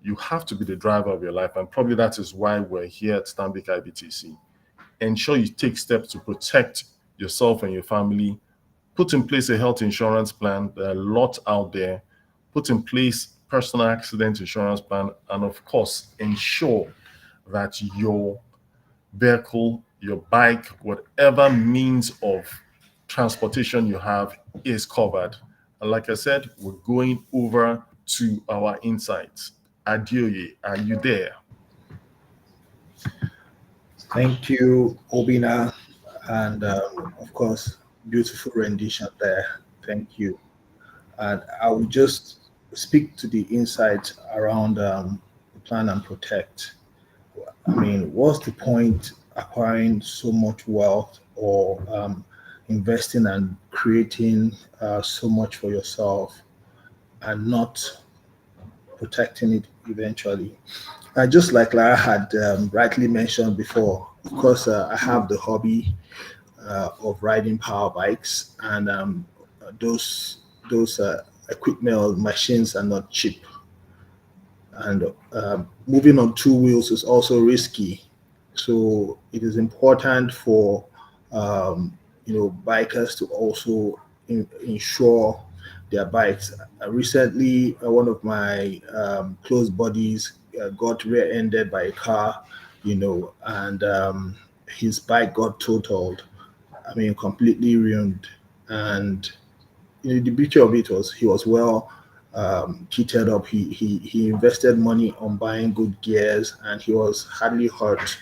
You have to be the driver of your life. And probably that is why we're here at Stanbic IBTC. Ensure you take steps to protect yourself and your family. Put in place a health insurance plan. There are a lot out there. Put in place personal accident insurance plan. And of course, ensure that your vehicle, your bike, whatever means of transportation you have is covered. And like I said, we're going over to our insights. Adioye, are you there? Thank you, Obina, and of course, beautiful rendition there. Thank you. And I will just speak to the insights around plan and protect. I mean, what's the point acquiring so much wealth or investing and creating so much for yourself and not protecting it eventually? Just like Lara had rightly mentioned before, of course, I have the hobby of riding power bikes, and those equipment or machines are not cheap. And moving on two wheels is also risky. So it is important for bikers to also insure their bikes. Recently, one of my close buddies got rear-ended by a car, and his bike got totaled. I mean, completely ruined. And the beauty of it was he was well kitted up. He invested money on buying good gears, and he was hardly hurt.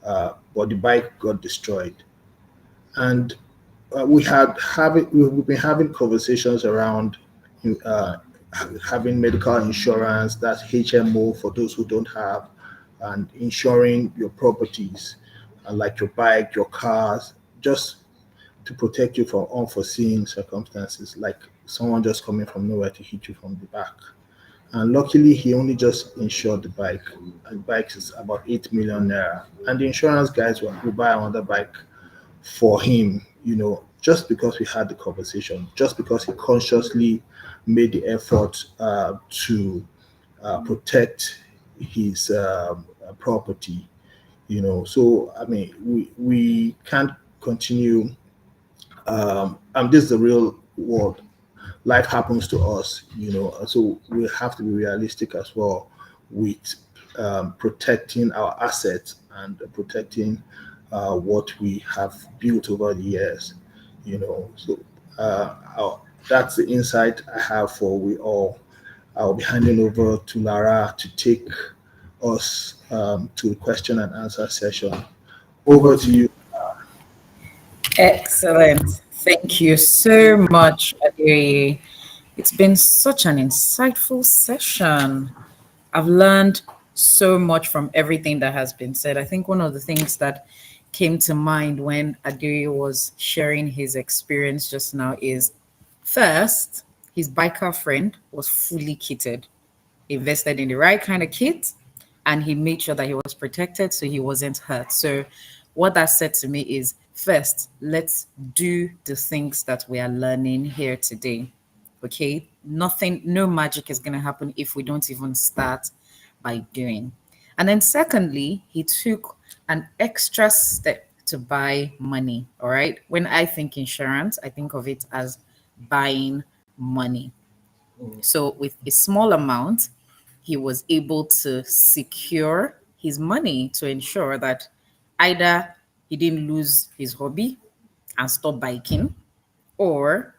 But the bike got destroyed. And we've been having conversations around uh, having medical insurance, that's HMO for those who don't have, and insuring your properties, like your bike, your cars, just to protect you from unforeseen circumstances, like someone just coming from nowhere to hit you from the back. And luckily, he only just insured the bike. And the bike is about 8 million naira. And the insurance guys will buy another bike for him, just because we had the conversation, just because he consciously made the effort to protect his property. So I mean, we can't continue. And this is the real world. Life happens to us, so we have to be realistic as well with protecting our assets and protecting what we have built over the years. So that's the insight I have for we all. I'll be handing over to Lara to take us to the question and answer session. Over to you. Excellent. Thank you so much, Adiri. It's been such an insightful session. I've learned so much from everything that has been said. I think one of the things that came to mind when Adiri was sharing his experience just now is first, his biker friend was fully kitted, invested in the right kind of kit, and he made sure that he was protected so he wasn't hurt. So, what that said to me is first, let's do the things that we are learning here today. Okay, nothing, no magic is going to happen if we don't even start by doing. And then, secondly, he took an extra step to buy money. All right, when I think insurance, I think of it as buying money. So, with a small amount, he was able to secure his money to ensure that either he didn't lose his hobby and stop biking, or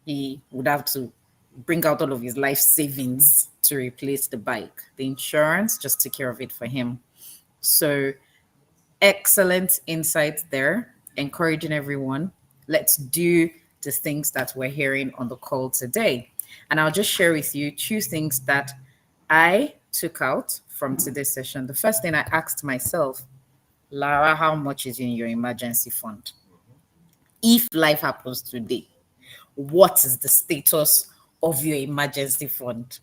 he would have to bring out all of his life savings to replace the bike. The insurance just took care of it for him. So, excellent insights there, encouraging everyone. Let's do the things that we're hearing on the call today. And I'll just share with you two things that I took out from today's session. The first thing I asked myself, Lara, how much is in your emergency fund? If life happens today, what is the status of your emergency fund?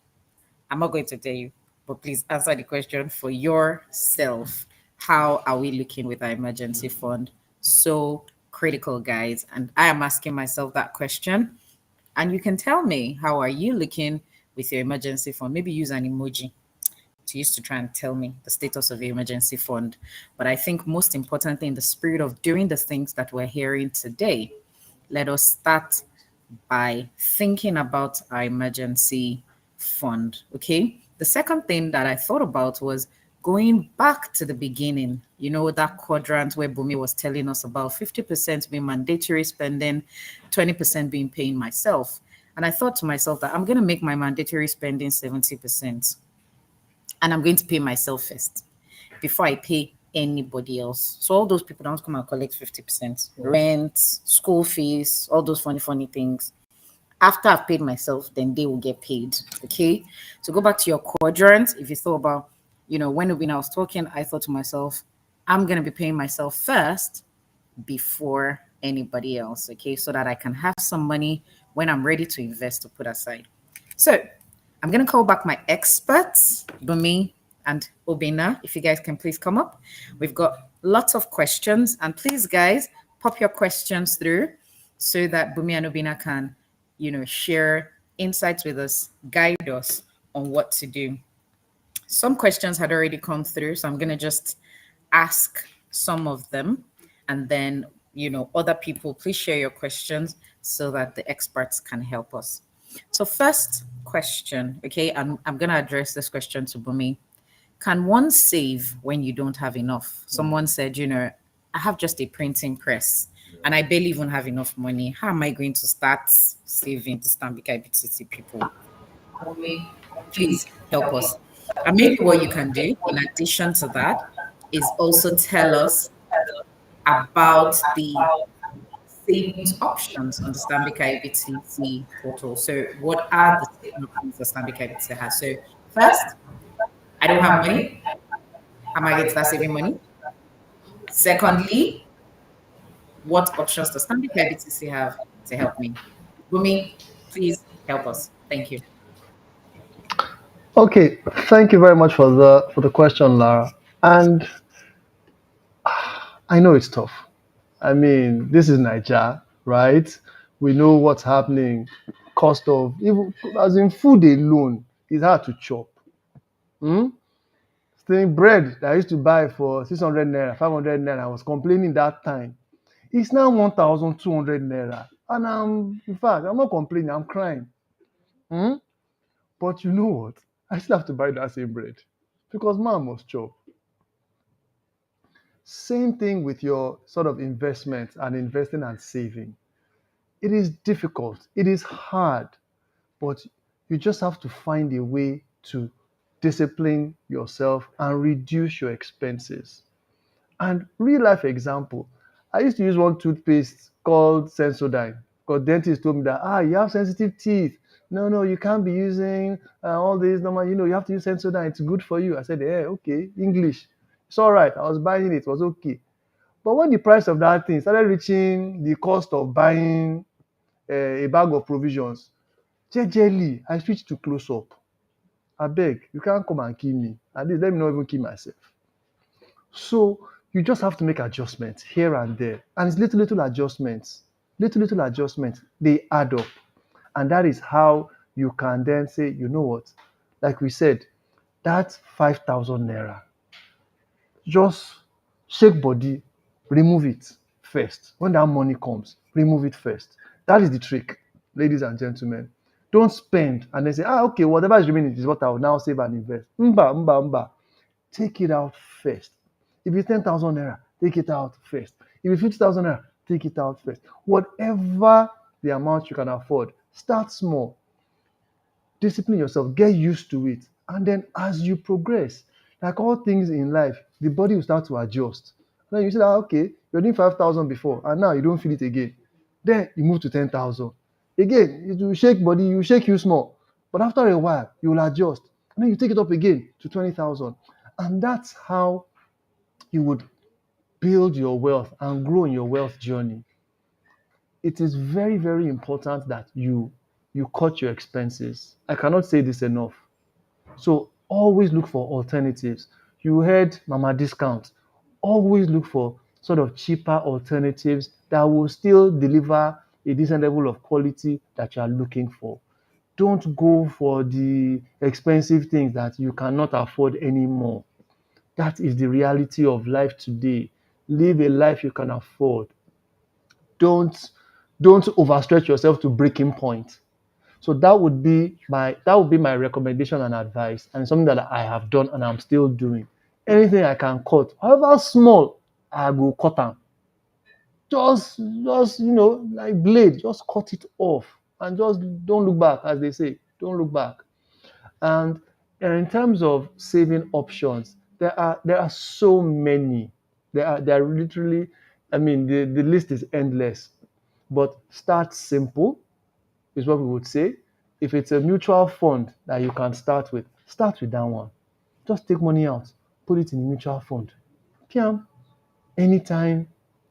I'm not going to tell you, but please answer the question for yourself. How are we looking with our emergency fund? So critical, guys. And I am asking myself that question. And you can tell me, how are you looking with your emergency fund? Maybe use an emoji to use to try and tell me the status of your emergency fund. But I think most importantly, in the spirit of doing the things that we're hearing today, let us start by thinking about our emergency fund. Okay. The second thing that I thought about was going back to the beginning, that quadrant where Bumi was telling us about 50% being mandatory spending, 20% being paying myself. And I thought to myself that I'm going to make my mandatory spending 70%. And I'm going to pay myself first before I pay anybody else. So all those people don't come and collect 50%. Rent, school fees, all those funny things. after I've paid myself, then they will get paid. Okay. So go back to your quadrant. If you thought about, when I was talking, I thought to myself, I'm going to be paying myself first before anybody else. Okay. So that I can have some money when I'm ready to invest to put aside. So I'm going to call back my experts, Bumi and Obina. If you guys can please come up. We've got lots of questions, and please, guys, pop your questions through so that Bumi and Obina can, share insights with us, guide us on what to do. Some questions had already come through, so I'm going to just ask some of them, and then, other people, please share your questions so that the experts can help us. So first question, okay, I'm going to address this question to Bumi. Can one save when you don't have enough? Someone said, I have just a printing press and I barely even have enough money. How am I going to start saving to Stanbic IBTC people? Bumi, please help us. And maybe what you can do in addition to that is also tell us about the savings options on the Stanbic IBTC portal. So what are the savings options that Stanbic IBTC has? So first, I don't have money. How am I going to start saving money? Secondly, what options does Stanbic IBTC have to help me? Bumi, please help us. Thank you. Okay, thank you very much for the question, Lara. And I know it's tough. I mean, this is Nigeria, right? We know what's happening. Cost of even as in food alone is hard to chop. Saying bread that I used to buy for 600 naira, 500 naira, I was complaining that time. It's now 1,200 naira. And in fact, I'm not complaining, I'm crying. But you know what? I still have to buy that same bread because man must chop. Same thing with your sort of investment and investing and saving. It is difficult, it is hard, but you just have to find a way to discipline yourself and reduce your expenses. And real life example, I used to use one toothpaste called Sensodyne because dentist told me that you have sensitive teeth. No, you can't be using all these normal. You have to use Sensodyne. It's good for you. I said, yeah, okay, English. It's all right. I was buying it. It was okay. But when the price of that thing started reaching the cost of buying a bag of provisions, jejely, I switched to close up. I beg, you can't come and kill me. At least let me not even kill myself. So you just have to make adjustments here and there. And it's little adjustments. Little adjustments. They add up. And that is how you can then say, you know what? Like we said, that's 5,000 naira. Just shake body, remove it first. When that money comes, remove it first. That is the trick, ladies and gentlemen. Don't spend and then say, okay, whatever is remaining is what I will now save and invest. Mba. Take it out first. If it's 10,000 naira, take it out first. If it's 50,000 naira, take it out first. Whatever the amount you can afford, start small. Discipline yourself, get used to it. And then as you progress, like all things in life, the body will start to adjust. Then you say, okay, you're doing 5,000 before, and now you don't feel it again. Then you move to 10,000. Again, it will shake body, you shake you small. But after a while, you will adjust. And then you take it up again to 20,000. And that's how you would build your wealth and grow in your wealth journey. It is very, very important that you cut your expenses. I cannot say this enough. So always look for alternatives. You heard Mama Discount. Always look for sort of cheaper alternatives that will still deliver a decent level of quality that you are looking for. Don't go for the expensive things that you cannot afford anymore. That is the reality of life today. Live a life you can afford. Don't overstretch yourself to breaking point. So that would be my recommendation and advice, and something that I have done and I'm still doing. Anything I can cut, however small, I will cut them. Just like blade, just cut it off and just don't look back, as they say. Don't look back. And in terms of saving options, there are so many. There are literally, I mean, the list is endless. But start simple. is what we would say. If it's a mutual fund that you can start with that one. Just take money out, put it in a mutual fund. Piam, anytime,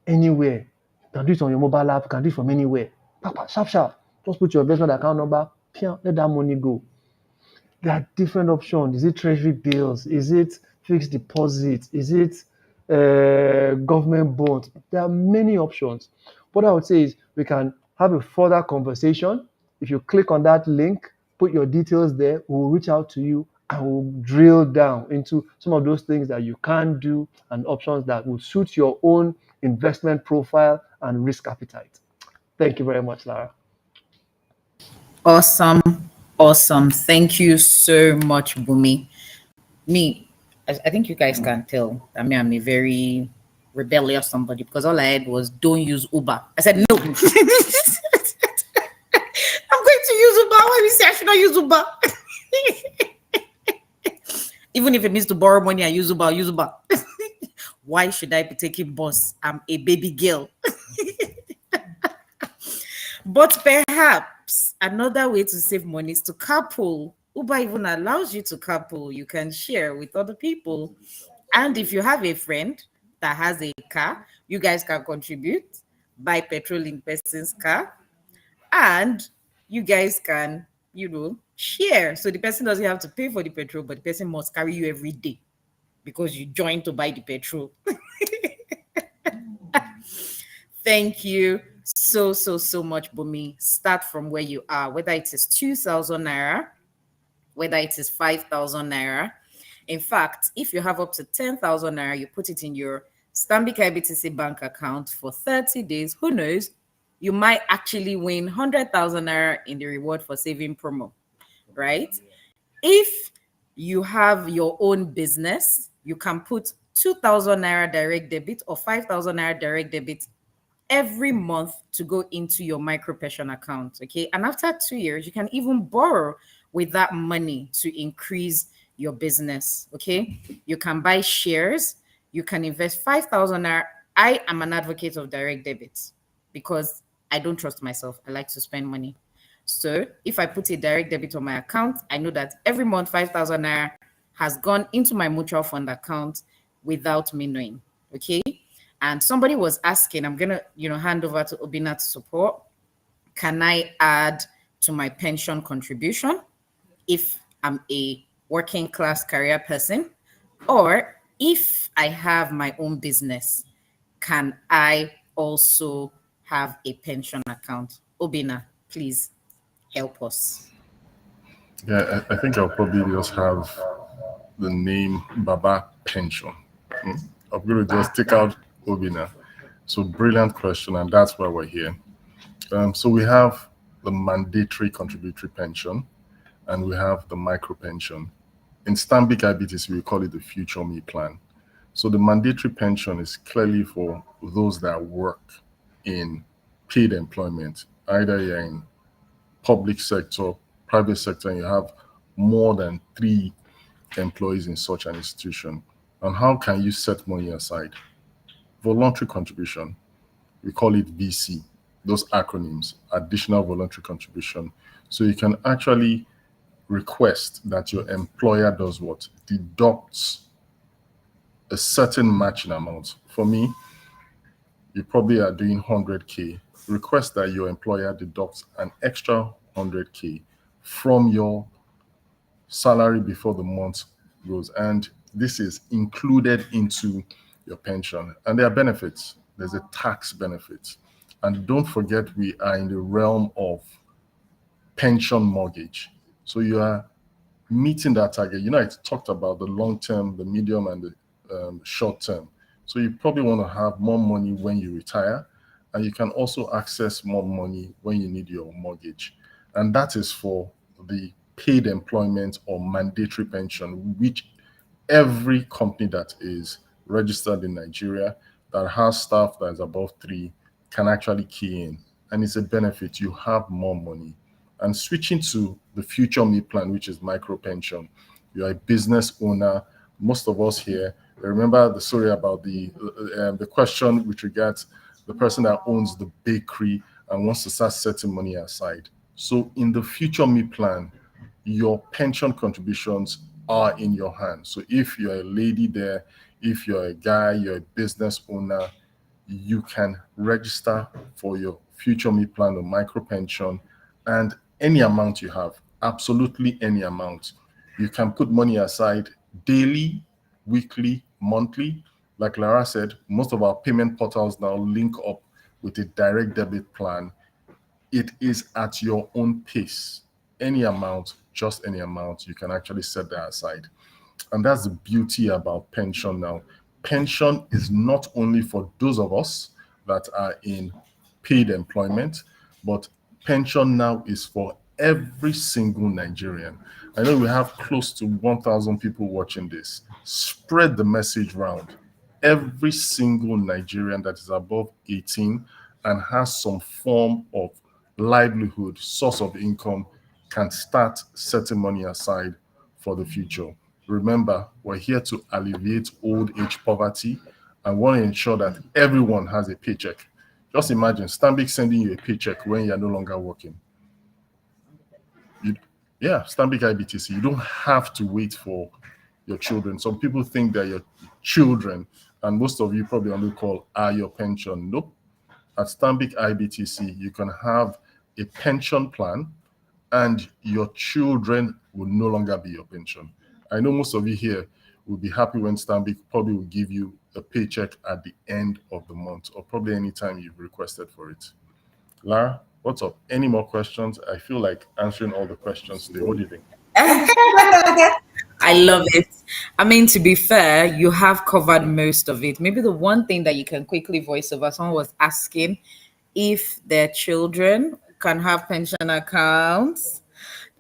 anywhere. You can do it on your mobile app, you can do it from anywhere. Papa, sharp, sharp. Just put your investment account number, piam, let that money go. There are different options. Is it treasury bills? Is it fixed deposit? Is it government bonds? There are many options. What I would say is we can have a further conversation. If you click on that link, put your details there, we'll reach out to you and we'll drill down into some of those things that you can do and options that will suit your own investment profile and risk appetite. Thank you very much, Lara. Awesome. Awesome. Thank you so much, Bumi. I think you guys can tell. I mean, I'm a very rebellious somebody because all I had was don't use Uber. I said no. I'm going to use Uber. Why we say I should not use Uber? Even if it means to borrow money, I use Uber. I'll use Uber. Why should I be taking bus? I'm a baby girl. But perhaps another way to save money is to carpool. Uber even allows you to carpool. You can share with other people. And if you have a friend that has a car, you guys can contribute, buy petrol in person's car, and you guys can, share. So the person doesn't have to pay for the petrol, but the person must carry you every day because you joined to buy the petrol. Thank you so much, Bumi. Start from where you are, whether it is 2,000 naira, whether it is 5,000 naira. In fact, if you have up to 10,000 naira, you put it in your Stanbic IBTC bank account for 30 days. Who knows? You might actually win 100,000 naira in the reward for saving promo, right? If you have your own business, you can put 2,000 naira direct debit or 5,000 naira direct debit every month to go into your micro pension account. Okay. And after 2 years, you can even borrow with that money to increase your business. Okay. You can buy shares. You can invest 5,000 naira. I am an advocate of direct debits because I don't trust myself. I like to spend money. So if I put a direct debit on my account, I know that every month 5,000 naira has gone into my mutual fund account without me knowing. Okay. And somebody was asking, I'm gonna, hand over to Obina to support. Can I add to my pension contribution if I'm a working class career person? Or if I have my own business, can I also have a pension account? Obina, please help us. Yeah, I think I'll probably just have the name Baba Pension. I'm going to just take out Obina. So brilliant question, and that's why we're here. So we have the mandatory contributory pension, and we have the micro pension. In Stanbic IBTC, we call it the Future Me Plan. So the mandatory pension is clearly for those that work in paid employment, either you're in public sector, private sector, and you have more than 3 employees in such an institution. And how can you set money aside? Voluntary contribution, we call it VC, those acronyms, additional voluntary contribution. So you can actually request that your employer does what? Deducts a certain matching amount. For me, you probably are doing 100K. Request that your employer deducts an extra 100K from your salary before the month goes. And this is included into your pension. And there are benefits. There's a tax benefit. And don't forget, we are in the realm of pension mortgage. So you are meeting that target. I talked about the long term, the medium, and the short term. So you probably want to have more money when you retire, and you can also access more money when you need your mortgage. And that is for the paid employment or mandatory pension, which every company that is registered in Nigeria that has staff that is above 3 can actually key in. And it's a benefit. You have more money. And switching to the Future Me Plan, which is micro pension, you're a business owner. Most of us here remember the story about the question with regards the person that owns the bakery and wants to start setting money aside. So in the Future Me plan, your pension contributions are in your hands. So if you're a lady there, if you're a guy, you're a business owner, you can register for your Future Me plan or micro pension, and any amount you have, absolutely any amount. You can put money aside daily, weekly, monthly. Like Lara said, most of our payment portals now link up with a direct debit plan. It is at your own pace. Any amount, just any amount, you can actually set that aside. And that's the beauty about pension now. Pension is not only for those of us that are in paid employment, but pension now is for every single Nigerian. I know we have close to 1,000 people watching this. Spread the message round. Every single Nigerian that is above 18 and has some form of livelihood, source of income, can start setting money aside for the future. Remember, we're here to alleviate old age poverty and want to ensure that everyone has a paycheck. Just imagine Stanbic sending you a paycheck when you're no longer working. Stanbic IBTC. You don't have to wait for your children. Some people think they're your children, and most of you probably on the call are your pension. Nope. At Stanbic IBTC, you can have a pension plan and your children will no longer be your pension. I know most of you here will be happy when Stanbic probably will give you a paycheck at the end of the month or probably anytime you've requested for it. Lara, what's up? Any more questions? I feel like answering all the questions today. What do you think? I love it. I mean, to be fair, you have covered most of it. Maybe the one thing that you can quickly voice over, someone was asking if their children can have pension accounts.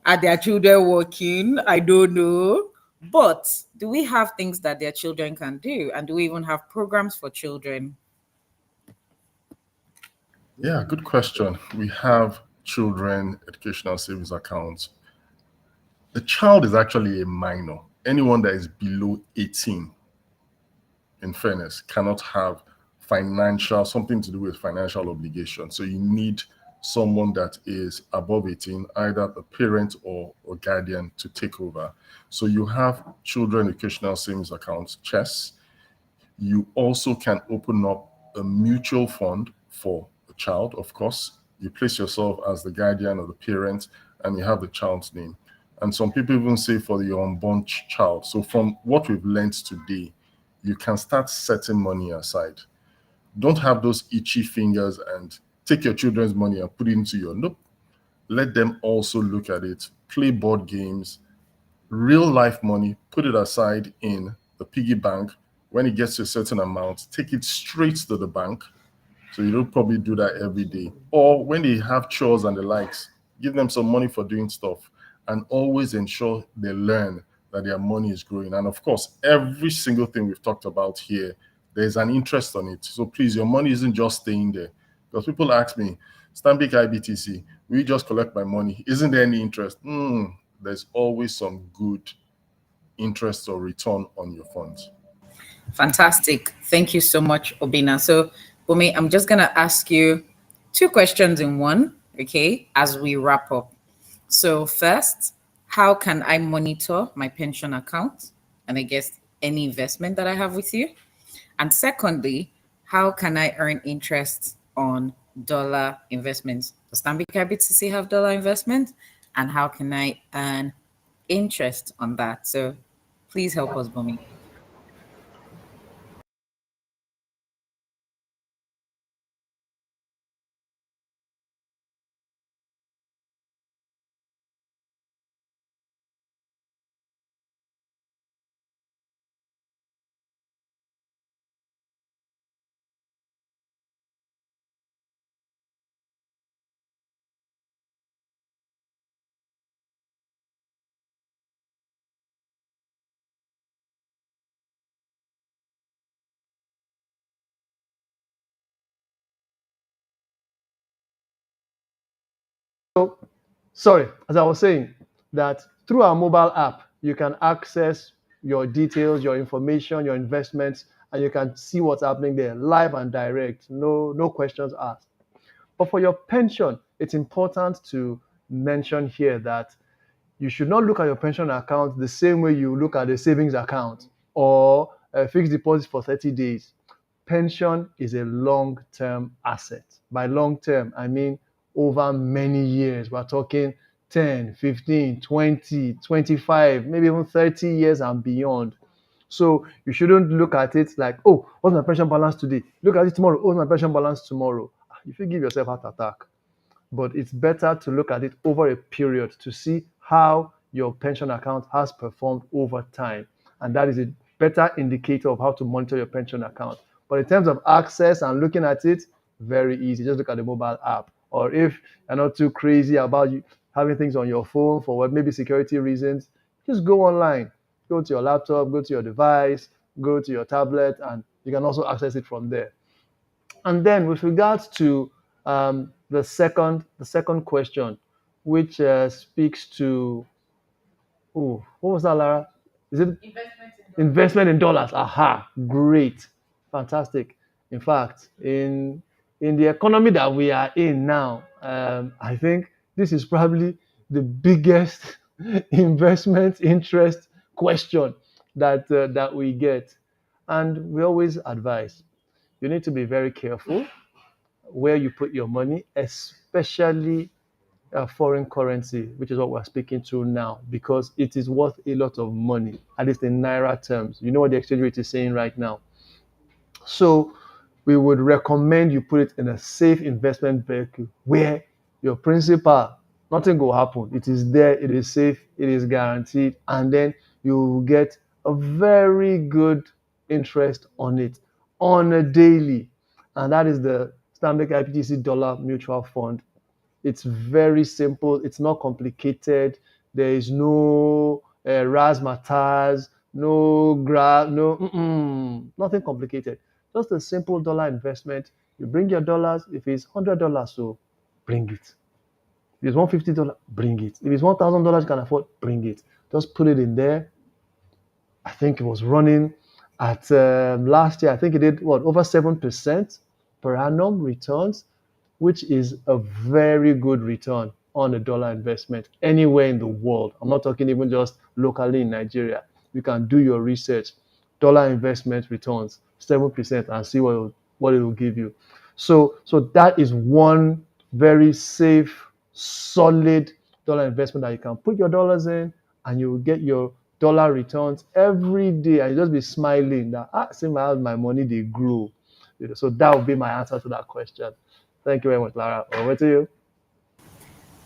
Are their children working? I don't know. But do we have things that their children can do? And do we even have programs for children? Yeah, good question. We have children educational savings accounts. The child is actually a minor. Anyone that is below 18, in fairness, cannot have something to do with financial obligation. So you need someone that is above 18, either a parent or guardian, to take over. So you have children educational savings accounts, CHES. You also can open up a mutual fund for a child, of course. You place yourself as the guardian or the parent, and you have the child's name. And some people even say for the unborn child. So from what we've learned today, you can start setting money aside. Don't have those itchy fingers and take your children's money and put it into your nope. Let them also look at it, play board games, real life money, put it aside in the piggy bank. When it gets to a certain amount, take it straight to the bank. So you don't probably do that every day. Or when they have chores and the likes, give them some money for doing stuff and always ensure they learn that their money is growing. And of course, every single thing we've talked about here, there's an interest on it. So please, your money isn't just staying there. Because people ask me, Stanbic IBTC, will you just collect my money? Isn't there any interest? There's always some good interest or return on your funds. Fantastic. Thank you so much, Obina. So, Bumi, I'm just going to ask you two questions in one, okay, as we wrap up. So, first, how can I monitor my pension account and I guess any investment that I have with you? And secondly, how can I earn interest on dollar investments? Does Stanbic IBTC have dollar investment? And how can I earn interest on that? So, please help us, Bumi. So, sorry, as I was saying, that through our mobile app, you can access your details, your information, your investments, and you can see what's happening there live and direct. No questions asked. But for your pension, it's important to mention here that you should not look at your pension account the same way you look at a savings account or a fixed deposit for 30 days. Pension is a long-term asset. By long-term, I mean over many years. We're talking 10, 15, 20, 25, maybe even 30 years and beyond. So you shouldn't look at it like, oh, what's my pension balance today? Look at it tomorrow. Oh, what's my pension balance tomorrow? If you give yourself a heart attack. But it's better to look at it over a period to see how your pension account has performed over time. And that is a better indicator of how to monitor your pension account. But in terms of access and looking at it, very easy. Just look at the mobile app. Or if you're not too crazy about you having things on your phone for what maybe security reasons, just go online. Go to your laptop, go to your device, go to your tablet, and you can also access it from there. And then with regards to the second question, which speaks to, oh, what was that, Lara? Is it investment in dollars? Aha, great, fantastic. In fact, in the economy that we are in now, I think this is probably the biggest investment interest question that we get, and we always advise you need to be very careful where you put your money, especially foreign currency, which is what we're speaking to now, because it is worth a lot of money, at least in Naira terms. You know what the exchange rate is saying right now. So we would recommend you put it in a safe investment vehicle where your principal, nothing will happen. It is there, it is safe, it is guaranteed, and then you will get a very good interest on it on a daily. And that is the Stanbic IBTC Dollar Mutual Fund. It's very simple. It's not complicated. There is no razzmatazz, nothing complicated. Just a simple dollar investment. You bring your dollars. If it's $100, so bring it. If it's $150, bring it. If it's $1,000 you can afford, bring it. Just put it in there. I think it was running at last year. I think it did over 7% per annum returns, which is a very good return on a dollar investment anywhere in the world. I'm not talking even just locally in Nigeria. You can do your research. Dollar investment returns 7% and see what it will give you. So that is one very safe, solid dollar investment that you can put your dollars in, and you will get your dollar returns every day, and you just be smiling that see my money they grow. So that would be my answer to that question. Thank you very much, Lara. Over to you.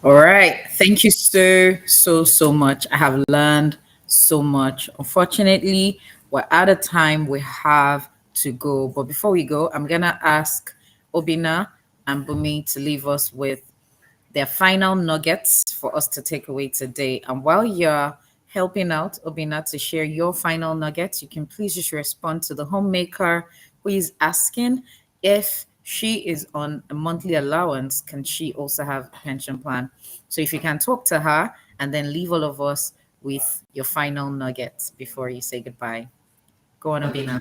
All right. Thank you so much. I have learned so much. Unfortunately, we're out of time. We have to go. But before we go, I'm going to ask Obinna and Bumi to leave us with their final nuggets for us to take away today. And while you're helping out Obinna to share your final nuggets, you can please just respond to the homemaker who is asking if she is on a monthly allowance, can she also have a pension plan? So if you can talk to her and then leave all of us with your final nuggets before you say goodbye. Go on, Obinna.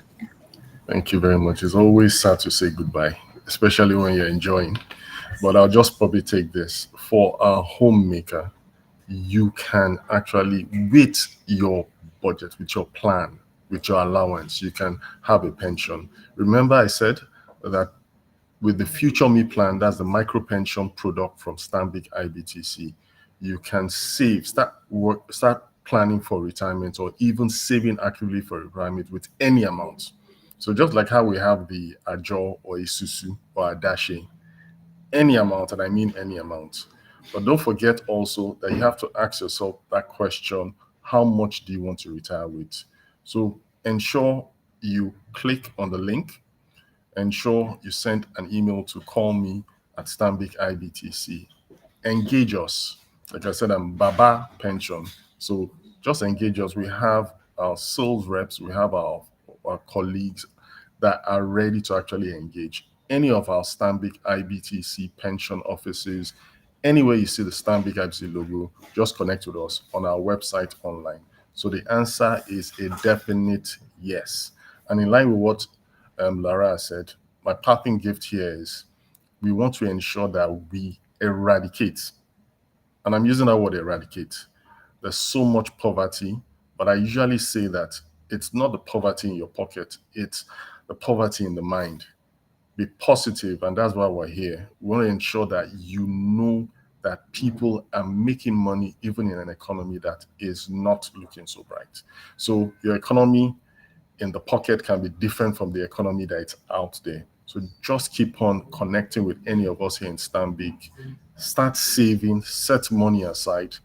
Thank you very much. It's always sad to say goodbye, especially when you're enjoying. But I'll just probably take this. For a homemaker, you can actually, with your budget, with your plan, with your allowance, you can have a pension. Remember I said that with the Future Me plan, that's the micro pension product from Stanbic IBTC, you can save, start planning for retirement, or even saving actively for retirement with any amount. So just like how we have the Ajo or a Susu or a Dashi, any amount, and I mean any amount. But don't forget also that you have to ask yourself that question, how much do you want to retire with? So ensure you click on the link. Ensure you send an email to call me at Stanbic IBTC. Engage us. Like I said, I'm Baba Pension. So just engage us. We have our sales reps, we have our colleagues that are ready to actually engage. Any of our Stanbic IBTC pension offices, anywhere you see the Stanbic IBTC logo, just connect with us on our website online. So the answer is a definite yes. And in line with what Lara said, my parting gift here is we want to ensure that we eradicate and I'm using that word eradicate. There's so much poverty, but I usually say that it's not the poverty in your pocket, it's the poverty in the mind. Be positive, and that's why we're here. We want to ensure that you know that people are making money even in an economy that is not looking so bright. So your economy in the pocket can be different from the economy that's out there. So just keep on connecting with any of us here in Stanbic. Start saving, set money aside.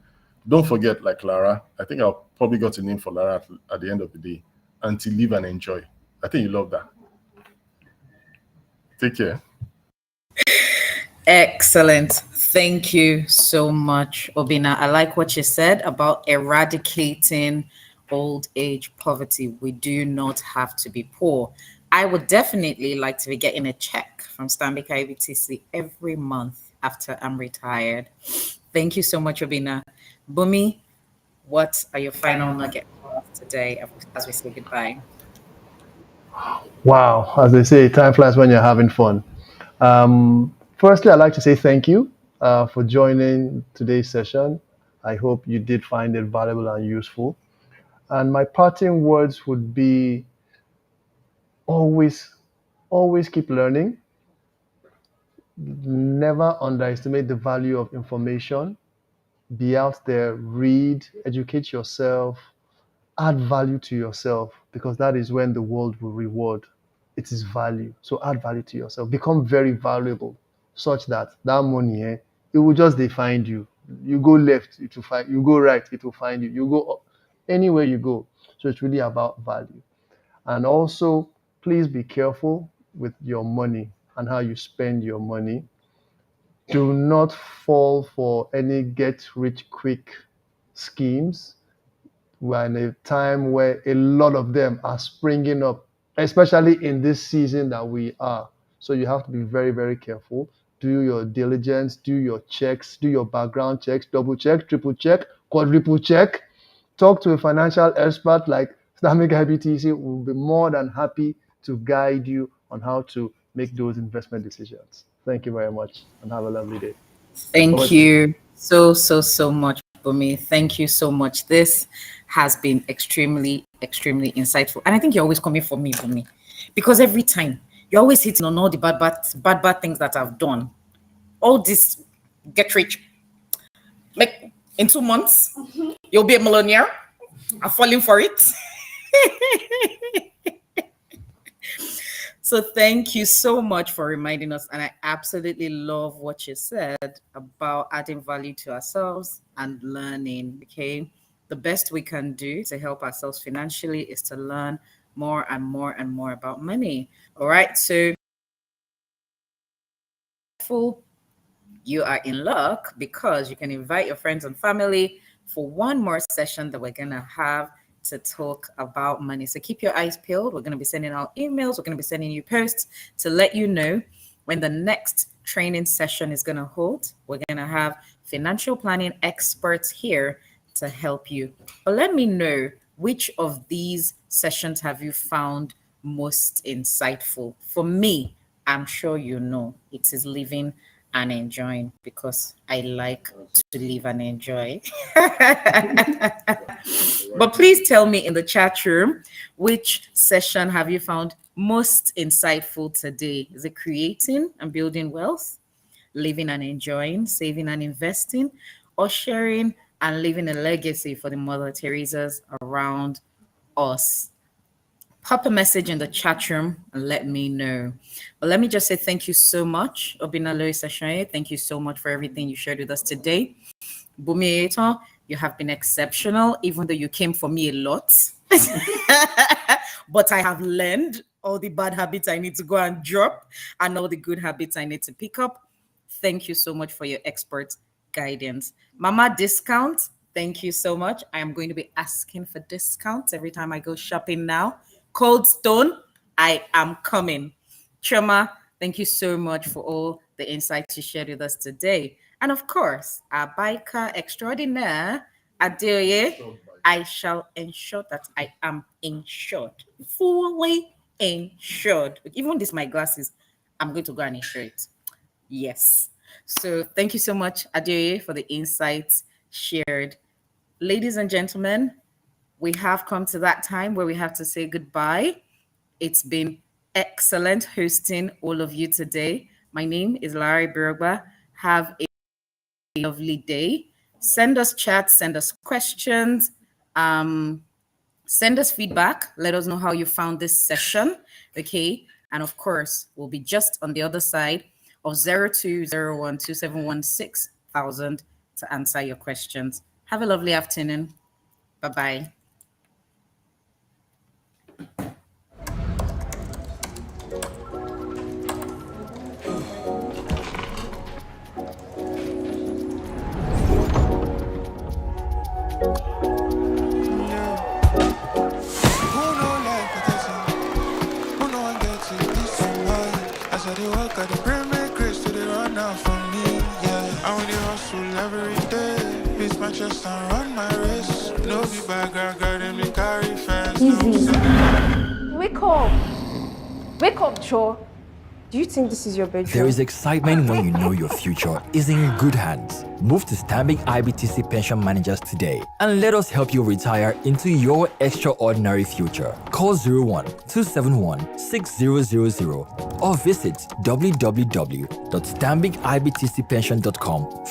Don't forget, like Lara, I think I'll probably got a name for Lara at the end of the day, and to live and enjoy. I think you love that. Take care. Excellent. Thank you so much, Obina. I like what you said about eradicating old age poverty. We do not have to be poor. I would definitely like to be getting a check from Stanbic IBTC every month after I'm retired. Thank you so much, Obina. Bumi, what are your final nuggets for us today as we say goodbye? Wow, as they say, time flies when you're having fun. Firstly, I'd like to say thank you for joining today's session. I hope you did find it valuable and useful. And my parting words would be always keep learning. Never underestimate the value of information. Be out there, read, educate yourself, add value to yourself, because that is when the world will reward it is value. So add value to yourself. Become very valuable, such that that money, it will just define you. You go left, it will find you. Go right, it will find you. You go up, anywhere you go. So it's really about value. And also, please be careful with your money and how you spend your money. Do not fall for any get rich quick schemes. We're in a time where a lot of them are springing up, especially in this season that we are. So you have to be very, very careful. Do your diligence, do your checks, do your background checks, double check, triple check, quadruple check. Talk to a financial expert like Stanbic IBTC. Will be more than happy to guide you on how to make those investment decisions. Thank you very much and have a lovely day. Thank you so much, Bumi. Thank you so much. This has been extremely insightful. And I think you're always coming for me, Bumi, because every time you're always hitting on all the bad things that I've done. All this get rich. Like in 2 months, you'll be a millionaire. I'm falling for it. So thank you so much for reminding us. And I absolutely love what you said about adding value to ourselves and learning. Okay. The best we can do to help ourselves financially is to learn more and more about money. All right. So you are in luck because you can invite your friends and family for one more session that we're going to have to talk about money. So keep your eyes peeled. We're going to be sending out emails. We're going to be sending you posts to let you know when the next training session is going to hold. We're going to have financial planning experts here to help you. But let me know, which of these sessions have you found most insightful? For me, I'm sure you know it is living and enjoying, because I like to live and enjoy. But please tell me in the chat room, which session have you found most insightful today? Is it creating and building wealth, living and enjoying, saving and investing, or sharing and leaving a legacy for the Mother Teresa's around us? Pop a message in the chat room and let me know. But let me just say thank you so much, Obina Lois Ashaye. Thank you so much for everything you shared with us today. Bumi Eto, you have been exceptional, even though you came for me a lot. But I have learned all the bad habits I need to go and drop and all the good habits I need to pick up. Thank you so much for your expert guidance. Mama Discount, thank you so much. I am going to be asking for discounts every time I go shopping now. Cold Stone, I am coming. Choma, thank you so much for all the insights you shared with us today. And of course, our biker extraordinaire, Adeoye, I shall ensure that I am insured, fully insured. Even this, my glasses, I'm going to go and insure it. Yes. So thank you so much, Adeoye, for the insights shared. Ladies and gentlemen, we have come to that time where we have to say goodbye. It's been excellent hosting all of you today. My name is Larry Bergba. Have a lovely day. Send us chats, send us questions, send us feedback. Let us know how you found this session. Okay. And of course, we'll be just on the other side of 02012716,000 to answer your questions. Have a lovely afternoon. Bye-bye. Just run my race. No be bad girl, them the carry fast. Easy. Wake up. Wake up, Cho. Do you think this is your bedroom? There is excitement when you know your future is in good hands. Move to Stanbic IBTC Pension Managers today and let us help you retire into your extraordinary future. Call 01-271-6000 or visit www.stanbicibtcpension.com for